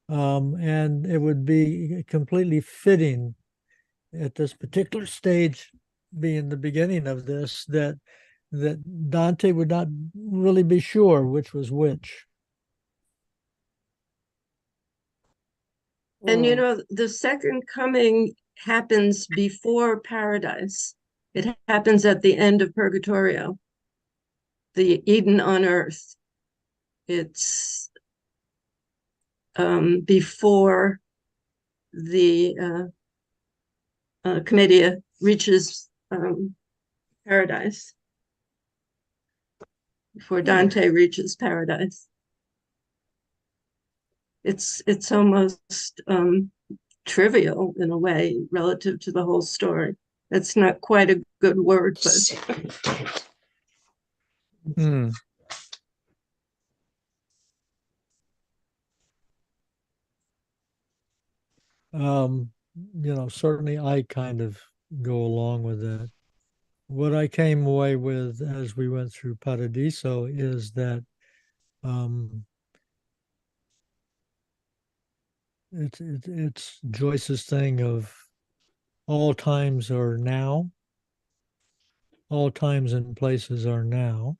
And it would be completely fitting at this particular stage, being the beginning of this, that Dante would not really be sure which was which. And you know, the second coming happens before paradise. It happens at the end of Purgatorio, the Eden on earth. It's before the Commedia reaches paradise, before Dante reaches paradise. It's almost trivial in a way relative to the whole story. That's not quite a good word, but Hmm. Certainly I kind of go along with that. What I came away with as we went through Paradiso is that um, it's Joyce's thing of all times are now, all times and places are now.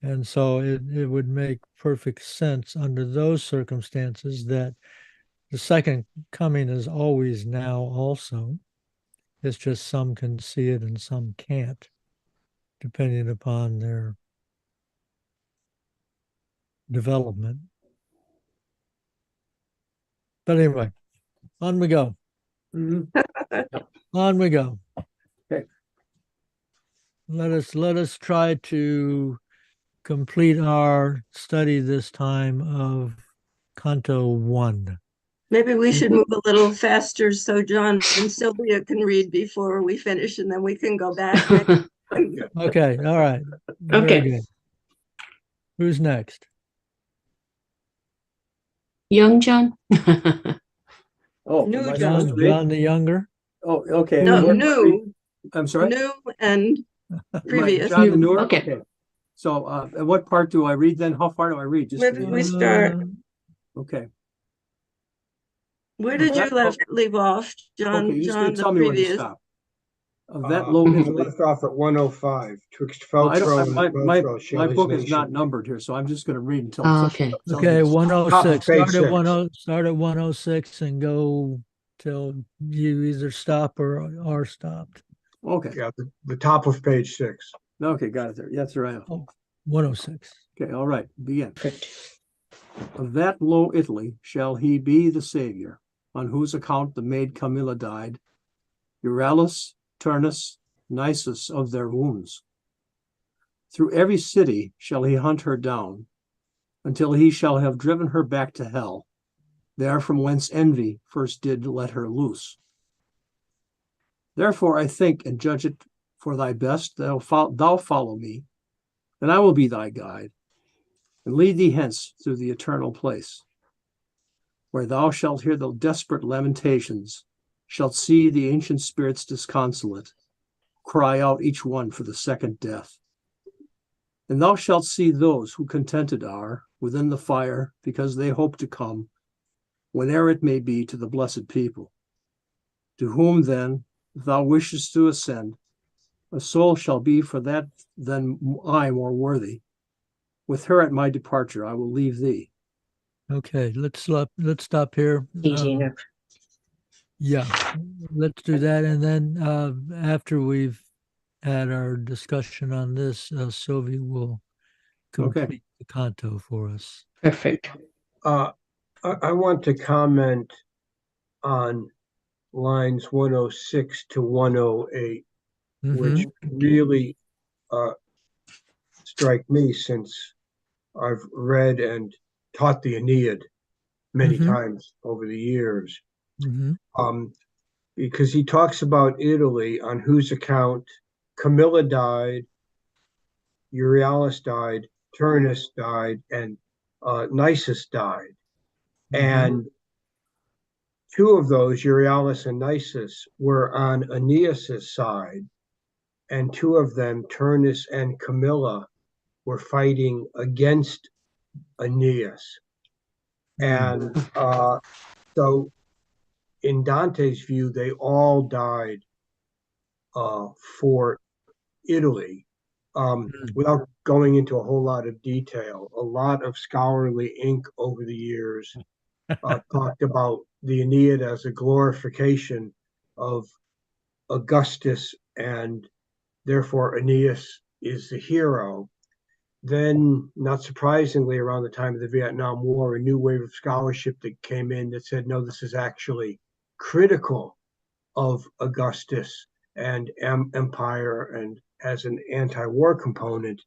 And so it would make perfect sense under those circumstances that the second coming is always now also. It's just some can see it and some can't, depending upon their development. But anyway, on we go. On we go. Okay. Let us try to complete our study this time of Canto 1. maybe we should move a little faster so John and Sylvia can read before we finish, and then we can go back next time. Okay, all right. Very Okay. good. Who's next? Young John? Oh, New am I John. supposed to read? John the Younger? Oh, okay. No, What do I read? new, I'm sorry? new and previous. John the New, Newer? okay. So, at what part do I read then? How far do I read? Just to Maybe the we end? start. Okay. Where did you leave off, John? Okay, you're just John, gonna the tell me where to previous. stop. Of that low You Italy. left off at 105. Twixt Well, I Feltro don't, and my Feltro shall my his book is not nation. numbered here, so I'm just gonna read until. Okay. Okay, Top 106. of page Start at 6. start at 106 and go till you either stop or are stopped. Okay, Yeah, the top of page 6. okay, got it there. That's right. Oh, 106. Okay, all right, begin. Good. Of that low Italy shall he be the savior, on whose account the maid Camilla died, Euryalus, Turnus, Nisus of their wounds. Through every city shall he hunt her down, until he shall have driven her back to hell, there from whence envy first did let her loose. Therefore I think and judge it for thy best thou follow me, and I will be thy guide, and lead thee hence through the eternal place, where thou shalt hear the desperate lamentations, shalt see the ancient spirits disconsolate, cry out each one for the second death. And thou shalt see those who contented are within the fire, because they hope to come, whene'er it may be, to the blessed people. To whom then, if thou wishest to ascend, a soul shall be for that than I more worthy. With her at my departure I will leave thee. Okay, let's stop here. Easy enough. Yeah, let's do that. And then after we've had our discussion on this, Sylvia will complete the canto for us. Perfect. I want to comment on lines 106 to 108, which really strike me since I've read and taught the Aeneid many times over the years. Because he talks about Italy, on whose account Camilla died, Euryalus died, Turnus died, and Nisus died. And two of those, Euryalus and Nisus, were on Aeneas's side, and two of them, Turnus and Camilla, were fighting against Aeneas. And so in Dante's view, they all died for Italy. Without going into a whole lot of detail, a lot of scholarly ink over the years talked about the Aeneid as a glorification of Augustus, and therefore Aeneas is the hero. Then, not surprisingly, around the time of the Vietnam War, a new wave of scholarship that came in that said, no, this is actually critical of Augustus and empire and as an anti-war component.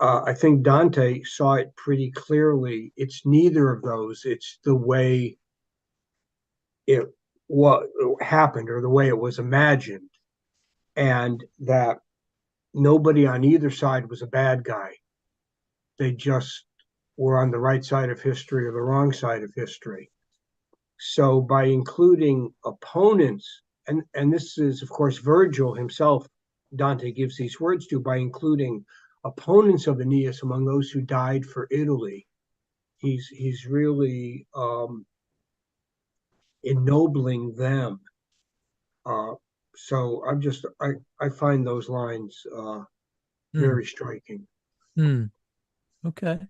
I think Dante saw it pretty clearly. It's neither of those. It's the way it what happened or the way it was imagined, and that nobody on either side was a bad guy. They just were on the right side of history or the wrong side of history. So by including opponents, and this is, of course, Virgil himself, Dante gives these words to, by including opponents of Aeneas among those who died for Italy, he's really ennobling them. So I find those lines very striking. Okay.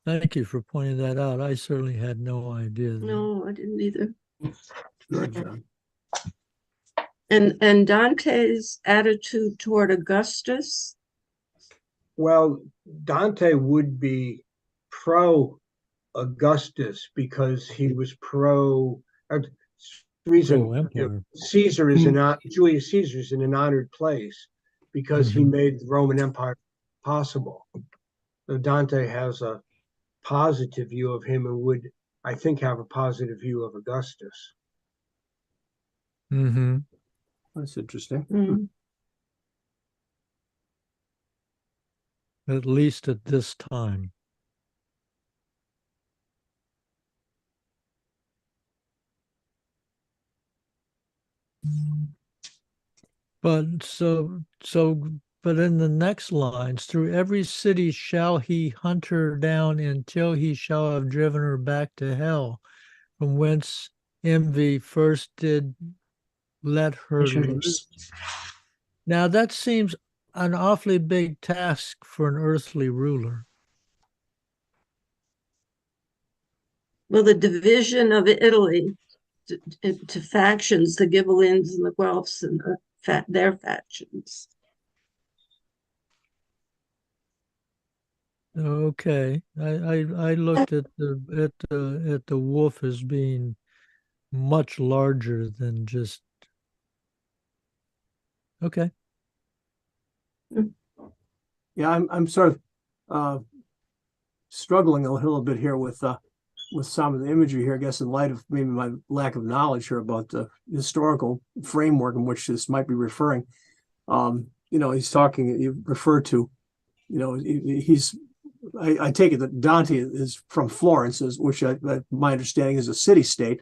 Thank you for pointing that out. I certainly had no idea. No, I didn't either. Good, John. And Dante's attitude toward Augustus? Well, Dante would be pro Augustus because he was pro reason. Caesar is Julius Caesar is in an honored place because he made the Roman Empire possible. So Dante has a positive view of him and would, I think, have a positive view of Augustus. That's interesting. At least at this time. But in the next lines, through every city shall he hunt her down until he shall have driven her back to hell, from whence envy first did let her loose. Now that seems an awfully big task for an earthly ruler. Well, the division of Italy to factions, the Ghibellines and the Guelphs and their factions. Okay, I looked at the wolf as being much larger than just. Okay. Yeah, I'm sort of struggling a little bit here with some of the imagery here, I guess, in light of maybe my lack of knowledge here about the historical framework in which this might be referring. He's talking, you refer to, I take it that Dante is from Florence, which my understanding is a city-state.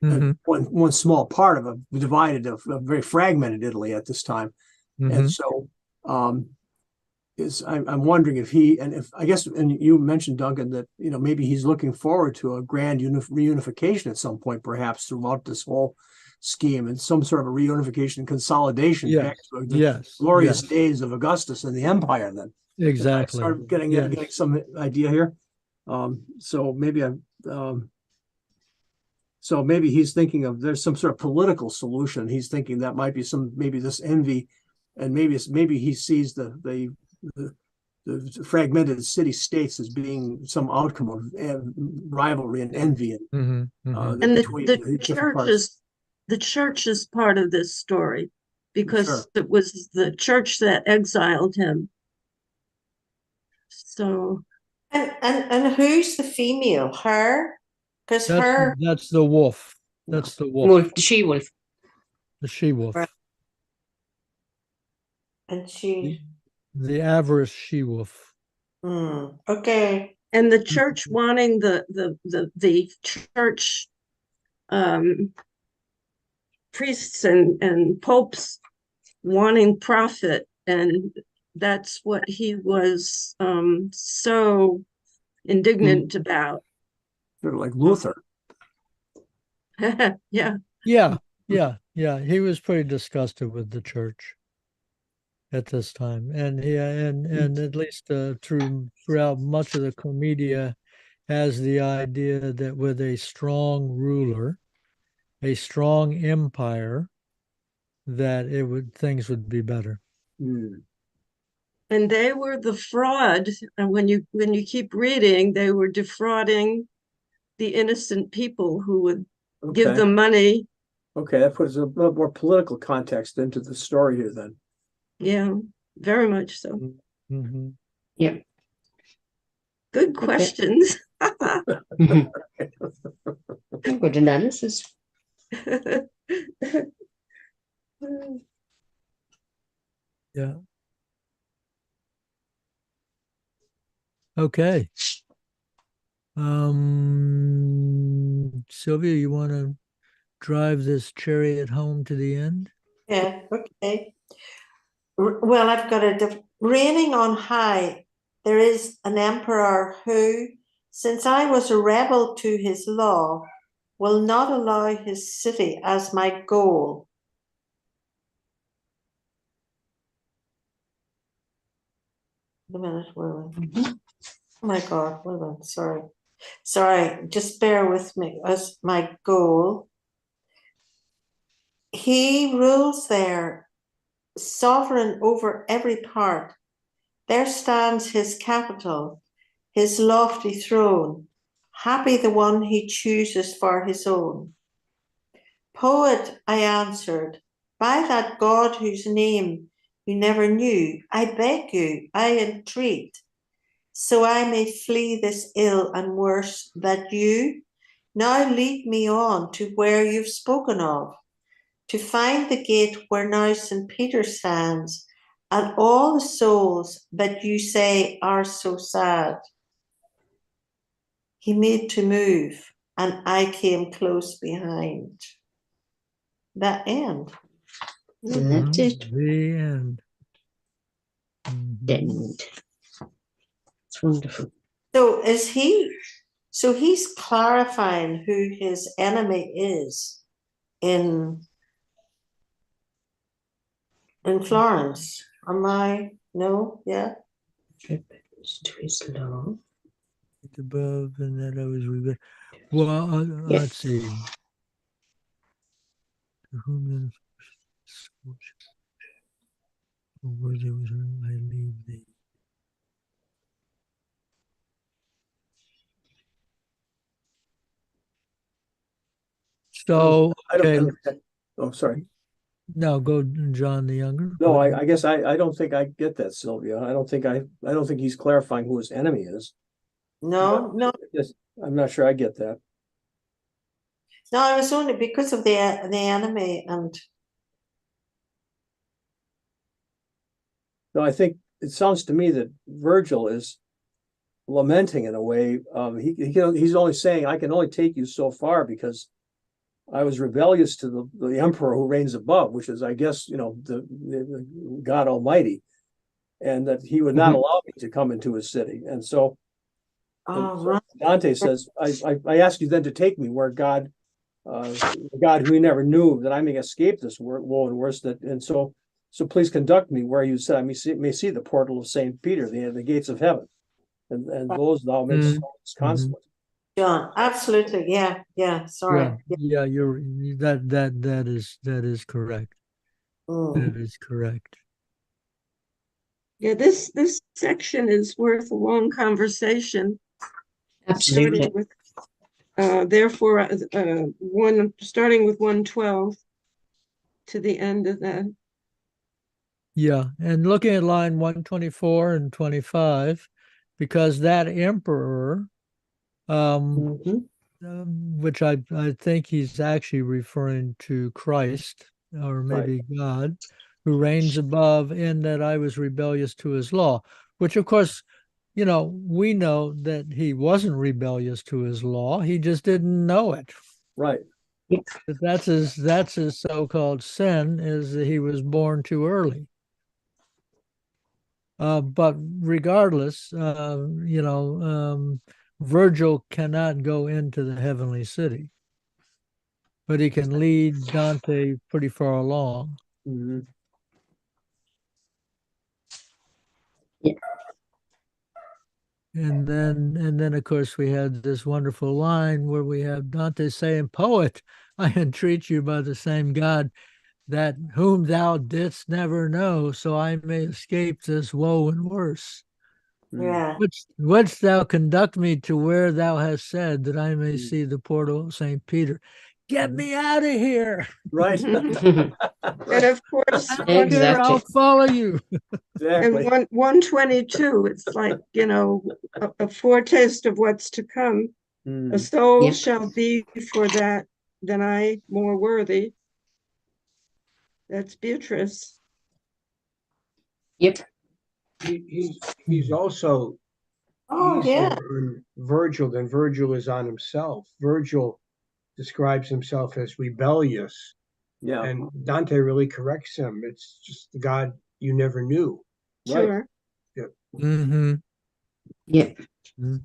And one small part of a divided, a very fragmented Italy at this time. And so I'm wondering if and you mentioned, Duncan, that maybe he's looking forward to a grand reunification at some point, perhaps throughout this whole scheme, and some sort of a reunification and consolidation back to the glorious days of Augustus and the empire. Then exactly, I start getting some idea here. So maybe he's thinking of there's some sort of political solution. He's thinking that might be maybe this envy, and maybe he sees the the fragmented city states as being some outcome of rivalry and envy Mhm, mhm. And between the different church parts. is part of this story because Sure. it was the church that exiled him. So And who's the female? Her? Because her, That's the wolf. That's the wolf, Wolf, the she-wolf. the she-wolf, and she, the avarice she-wolf. okay. and the church wanting the church priests and popes wanting profit, and that's what he was so indignant about. Sort of like Luther. Yeah. Yeah. He was pretty disgusted with the church at this time, and and at least throughout much of the Commedia, has the idea that with a strong ruler, a strong empire, that things would be better. Hmm. And they were the fraud, and when you keep reading, they were defrauding the innocent people who would give Okay. them money. Okay, that puts a little more political context into the story here then. Yeah, very much so. Mm-hmm. Yeah. Good questions. Good analysis. Yeah. Okay. Sylvia, you want to drive this chariot home to the end? Yeah, okay. Well, I've got reigning on high, there is an emperor who, since I was a rebel to his law, will not allow his city as my goal. Wait a minute, wait a minute. Oh my God, wait a minute, sorry, just bear with me. As my goal, he rules there, sovereign over every part. There stands his capital, his lofty throne, happy the one he chooses for his own. Poet, I answered, by that God whose name you never knew, I beg you, I entreat, so I may flee this ill and worse, that you now lead me on to where you've spoken of, to find the gate where now St. Peter stands, and all the souls that you say are so sad. He made to move, and I came close behind. That end. And that's it. The end. Mhm. End. It's wonderful. So he's clarifying who his enemy is in Florence. Am I? No? Yeah? Rebels to his law. Above, and that I was rebel. Well, Yeah. let's see. To whom then where there was I leave thee. So, I don't okay, understand. Oh, sorry. now go John the Younger. No, What- I guess I don't think I get that, Sylvia. I don't think he's clarifying who his enemy is. No, no, Yes, I'm not sure I get that. no, I was only because of the enemy and No, I think it sounds to me that Virgil is lamenting in a way. He's only saying, I can only take you so far because I was rebellious to the emperor who reigns above, which is, I guess, the God Almighty, and that he would not allow me to come into his city. And so, right. Dante says, I ask you then to take me where God, God who he never knew, that I may escape this woe and worse. So please conduct me where you said I may see the portal of Saint Peter, the gates of heaven, and those thou mayest consolate. John, absolutely, yeah. Sorry. Yeah, you're that is correct. That is correct. Yeah, this section is worth a long conversation, Absolutely. starting with therefore starting with 112 to the end of that. Yeah, and looking at line 124 and 25, because that emperor, Mhm. which I think he's actually referring to Christ or maybe God, who reigns above, in that I was rebellious to his law, which of course, we know that he wasn't rebellious to his law. He just didn't know it. Right. That's his so-called sin, is that he was born too early. But regardless, Virgil cannot go into the heavenly city, but he can lead Dante pretty far along. Mhm. Yeah. And then of course we had this wonderful line where we have Dante saying, "Poet, I entreat you by the same God that whom thou didst never know, so I may escape this woe and worse. Yeah. Wouldst thou conduct me to where thou hast said, that I may see the portal of St. Peter? Get me out of here. Right. And of course, I don't care, Exactly. I'll follow you." and Exactly. 122, it's like, a foretaste of what's to come. A Mm. soul Yep. shall be for that than I more worthy. That's Beatrice. Yep. He's also Oh, easier yeah. on Virgil than Virgil is on himself. Virgil describes himself as rebellious, Yeah. and Dante really corrects him. It's just the God you never knew. Right. Sure. Mm-hmm. Yep. Hmm.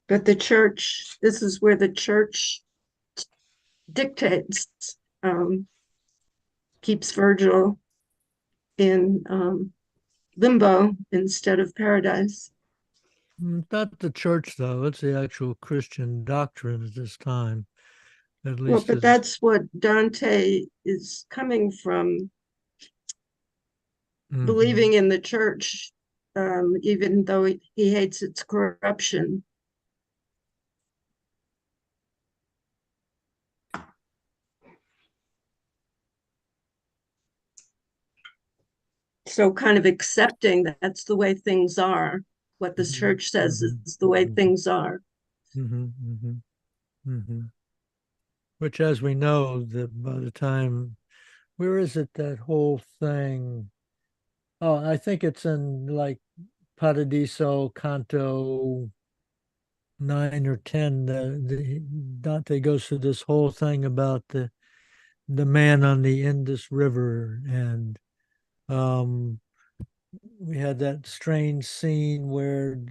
But the church, this is where the church dictates, um, keeps Virgil in limbo instead of paradise. Not the church, though. It's the actual Christian doctrine at this time, at Well, least but as. that's what Dante is coming from, Mhm. believing in the church, even though he hates its corruption. So kind of accepting that that's the way things are. What the church says Mhm. is the way Mhm. things are. Mhm. Mhm. Mhm. Which, as we know, that by the time, where is it, that whole thing? Oh, I think it's in like Paradiso, Canto 9 or 10. The Dante goes through this whole thing about the man on the Indus River, and we had that strange scene where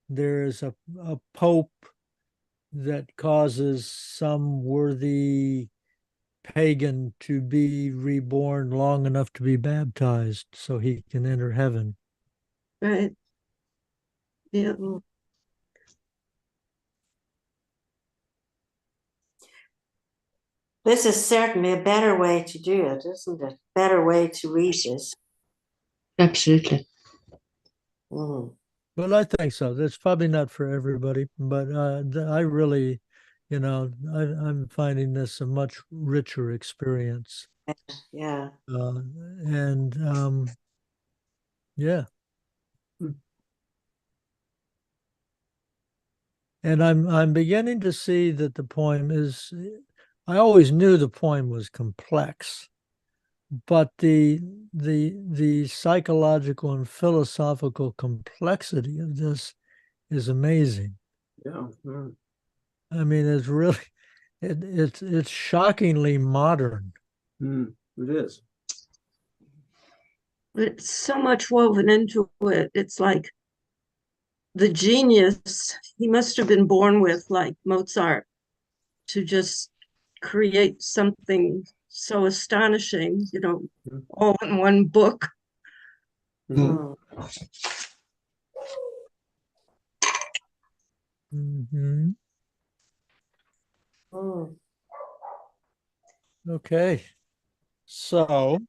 there is a pope that causes some worthy pagan to be reborn long enough to be baptized so he can enter heaven. Right. Yeah. Mm. This is certainly a better way to do it, isn't it? Better way to read this. Absolutely. Mm. Well, I think so. That's probably not for everybody, but I really, I'm finding this a much richer experience. Yeah. And yeah, and I'm beginning to see that the poem is. I always knew the poem was complex, but the psychological and philosophical complexity of this is amazing. Yeah. Mm. I mean, it's really it's shockingly modern. Mm. It is. It's so much woven into it. It's like the genius he must have been born with, like Mozart, to just create something so astonishing, Mm. all in one book. Mhm. Mm. Hmm. Mm. Okay. So,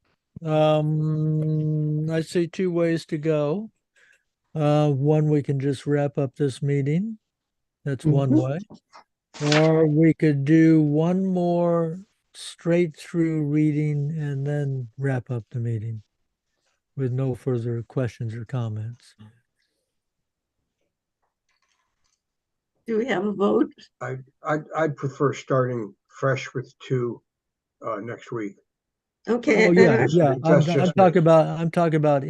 I see two ways to go. One, we can just wrap up this meeting. That's one way. Or we could do one more straight through reading and then wrap up the meeting with no further questions or comments. Do we have a vote? I'd prefer starting fresh with two next week. Okay. Oh, and yeah, I- yeah. Just I'm me. talking about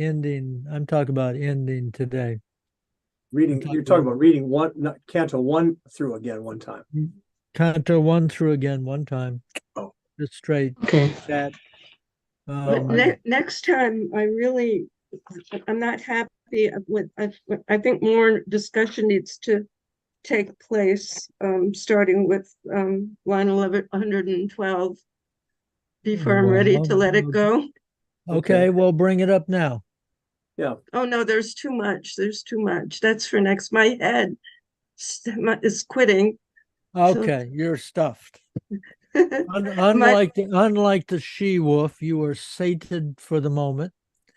ending today. Reading, talking you're talking about- about reading one, not Canto 1 through again one time. Canto 1 through again one time. Oh. Just straight Okay. that. Next time, I'm not happy with, I think more discussion needs to take place, starting with line 1112 before I'm ready to let it go. Okay, well, bring it up now. Yeah. Oh, no, there's too much. There's too much. That's for next. My head is quitting. Okay, you're stuffed. My, Unlike the she-wolf, you are sated for the moment.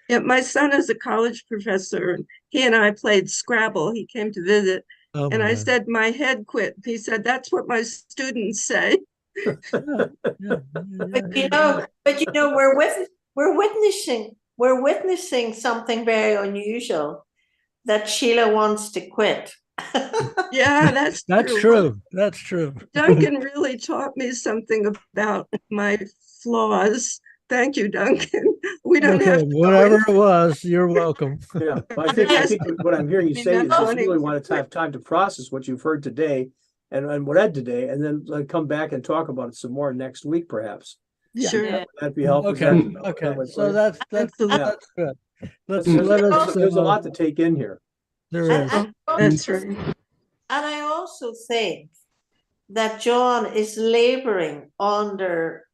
yeah, my son is a college professor, and he and I played Scrabble. He came to visit, Oh and my I God. said, my head quit. He said, that's what my students say. Yeah, But you know, we're witnessing something very unusual, that Sheila wants to quit. Yeah, that's That's true. true. That's true. Duncan really taught me something about my flaws. Thank you, Duncan. We don't have Okay, to go whatever in- it was, you're welcome. Yeah, I Yes. think what I'm hearing you mean, say is that's just funny. really want to have time to process what you've heard today and read today, and then come back and talk about it some more next week, perhaps. Yeah. Sure. Yeah. Would that be helpful? Is Okay, that- that okay. would So work? that's Absolutely. that's good. Let's There's let us. there's a lot to take in here. There And, is. and, That's right. and I also think that John is laboring under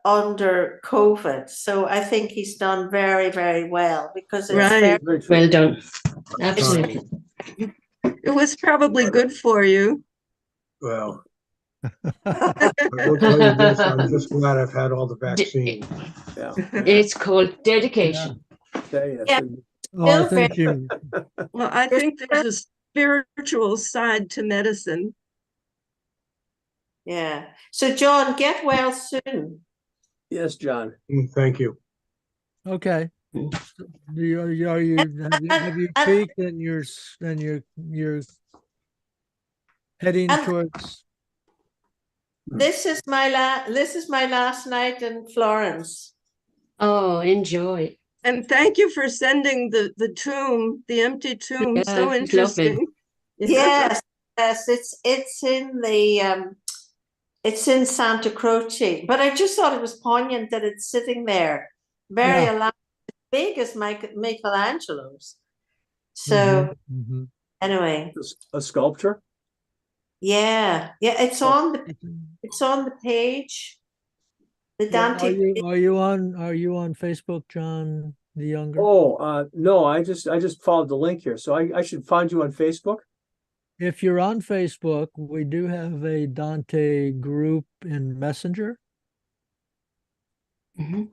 COVID. So I think he's done very, very well, because it's Right. Very true. Well done. Absolutely. It was probably good for you. Well, I will tell you this, I'm just glad I've had all the vaccines. Yeah. It's called dedication. Okay, yes. Yeah. Oh, I Still think you. Well, I think there's a spiritual side to medicine. Yeah. So John, get well soon. Yes, John. Thank you. Okay. Mm. Have you And- peaked and you're heading And- towards? This is my last night in Florence. Oh, enjoy. And thank you for sending the tomb, the empty tomb. Yeah, So it was lovely. interesting. Yes, it's in the it's in Santa Croce. But I just thought it was poignant that it's sitting there, very Yeah. alive, big as Michelangelo's. So Mhm. anyway, A sculpture? yeah, it's on the page. The Yeah, Dante. are you on Facebook, John the Younger? Oh, no, I just followed the link here. So I should find you on Facebook? If you're on Facebook, we do have a Dante group in Messenger. Mhm.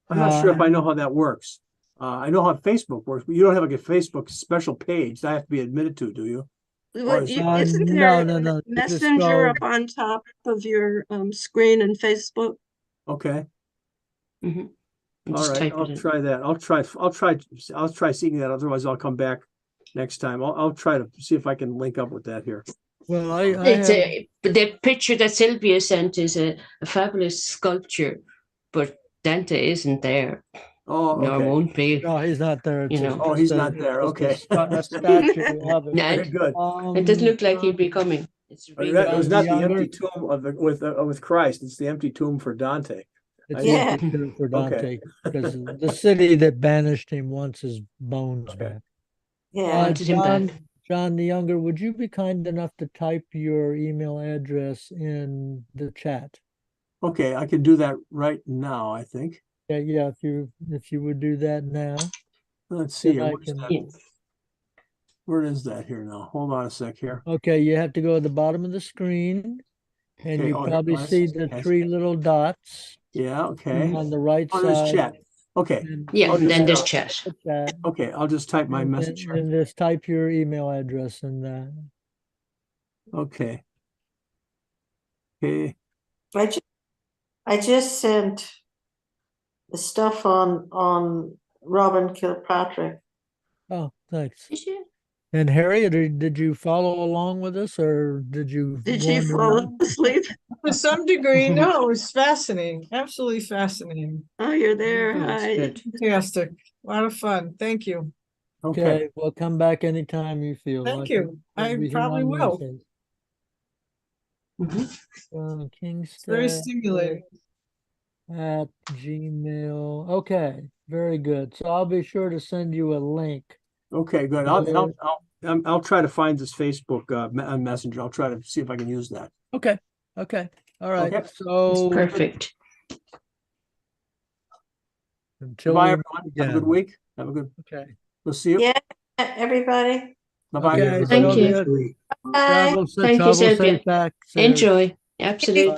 I'm not sure if I know how that works. I know how Facebook works, but you don't have like a Facebook special page that I have to be admitted to, do you? Well, is- isn't no, there no. a You just messenger go- up on top of your screen in Facebook? Okay. Mhm. And All just right. type I'll it in. try that. I'll try seeing that. Otherwise I'll come back next time. I'll try to see if I can link up with that here. Well, I It's have, but the picture that Sylvia sent is a fabulous sculpture, but Dante isn't there, Oh, nor okay. won't be. no, he's not there. You know. Oh, he's not there. Okay. A statue of it. Very good. It doesn't look like he'd be coming. It's really It was not the Younger. empty tomb with Christ. It's the empty tomb for Dante. It's Yeah. interesting for Okay. Dante because the city that banished him wants his bones Okay. back. Yeah. Wanted him back. John the Younger, would you be kind enough to type your email address in the chat? Okay, I can do that right now, I think. Yeah, if you would do that now. Let's see Then here. I Where's can- that? Yeah. Where is that here now? Hold on a sec here. Okay, you have to go to the bottom of the screen and Okay, you oh, here, probably I see see. the Yes. three little dots. Yeah, okay. On the right Oh, there's side. chat. Okay, And Yeah, I'll and just, then there's chat. chat. okay, I'll just type my And message here. and just type your email address in that. Okay. Okay, I just sent the stuff on Robin Kilpatrick. Oh, thanks. Did you? And Harry, did you follow along with us, or did you Did you wander fall off? asleep? To some degree, no, it's fascinating, absolutely fascinating. Oh, you're there. Oh, that's Hi. good. Fantastic. A lot of fun. Thank you. okay. Okay, well, come back anytime you feel Thank like you. it. I You'll be here probably on will. Wednesdays. Mhm. It's very Kingstead stimulating. at Gmail. Okay, very good. So I'll be sure to send you a link. Okay, good. I'll try to find this Facebook messenger. I'll try to see if I can use that. Okay, okay, all right. Okay. So Perfect. until Goodbye, we everyone. meet Have a good again. week. Have a good. Okay. We'll see you. Yeah, everybody. Bye-bye. Okay, Thank Sylvia, you. Bye. Thank you, travel Sylvia. safe back. Enjoy. Absolutely.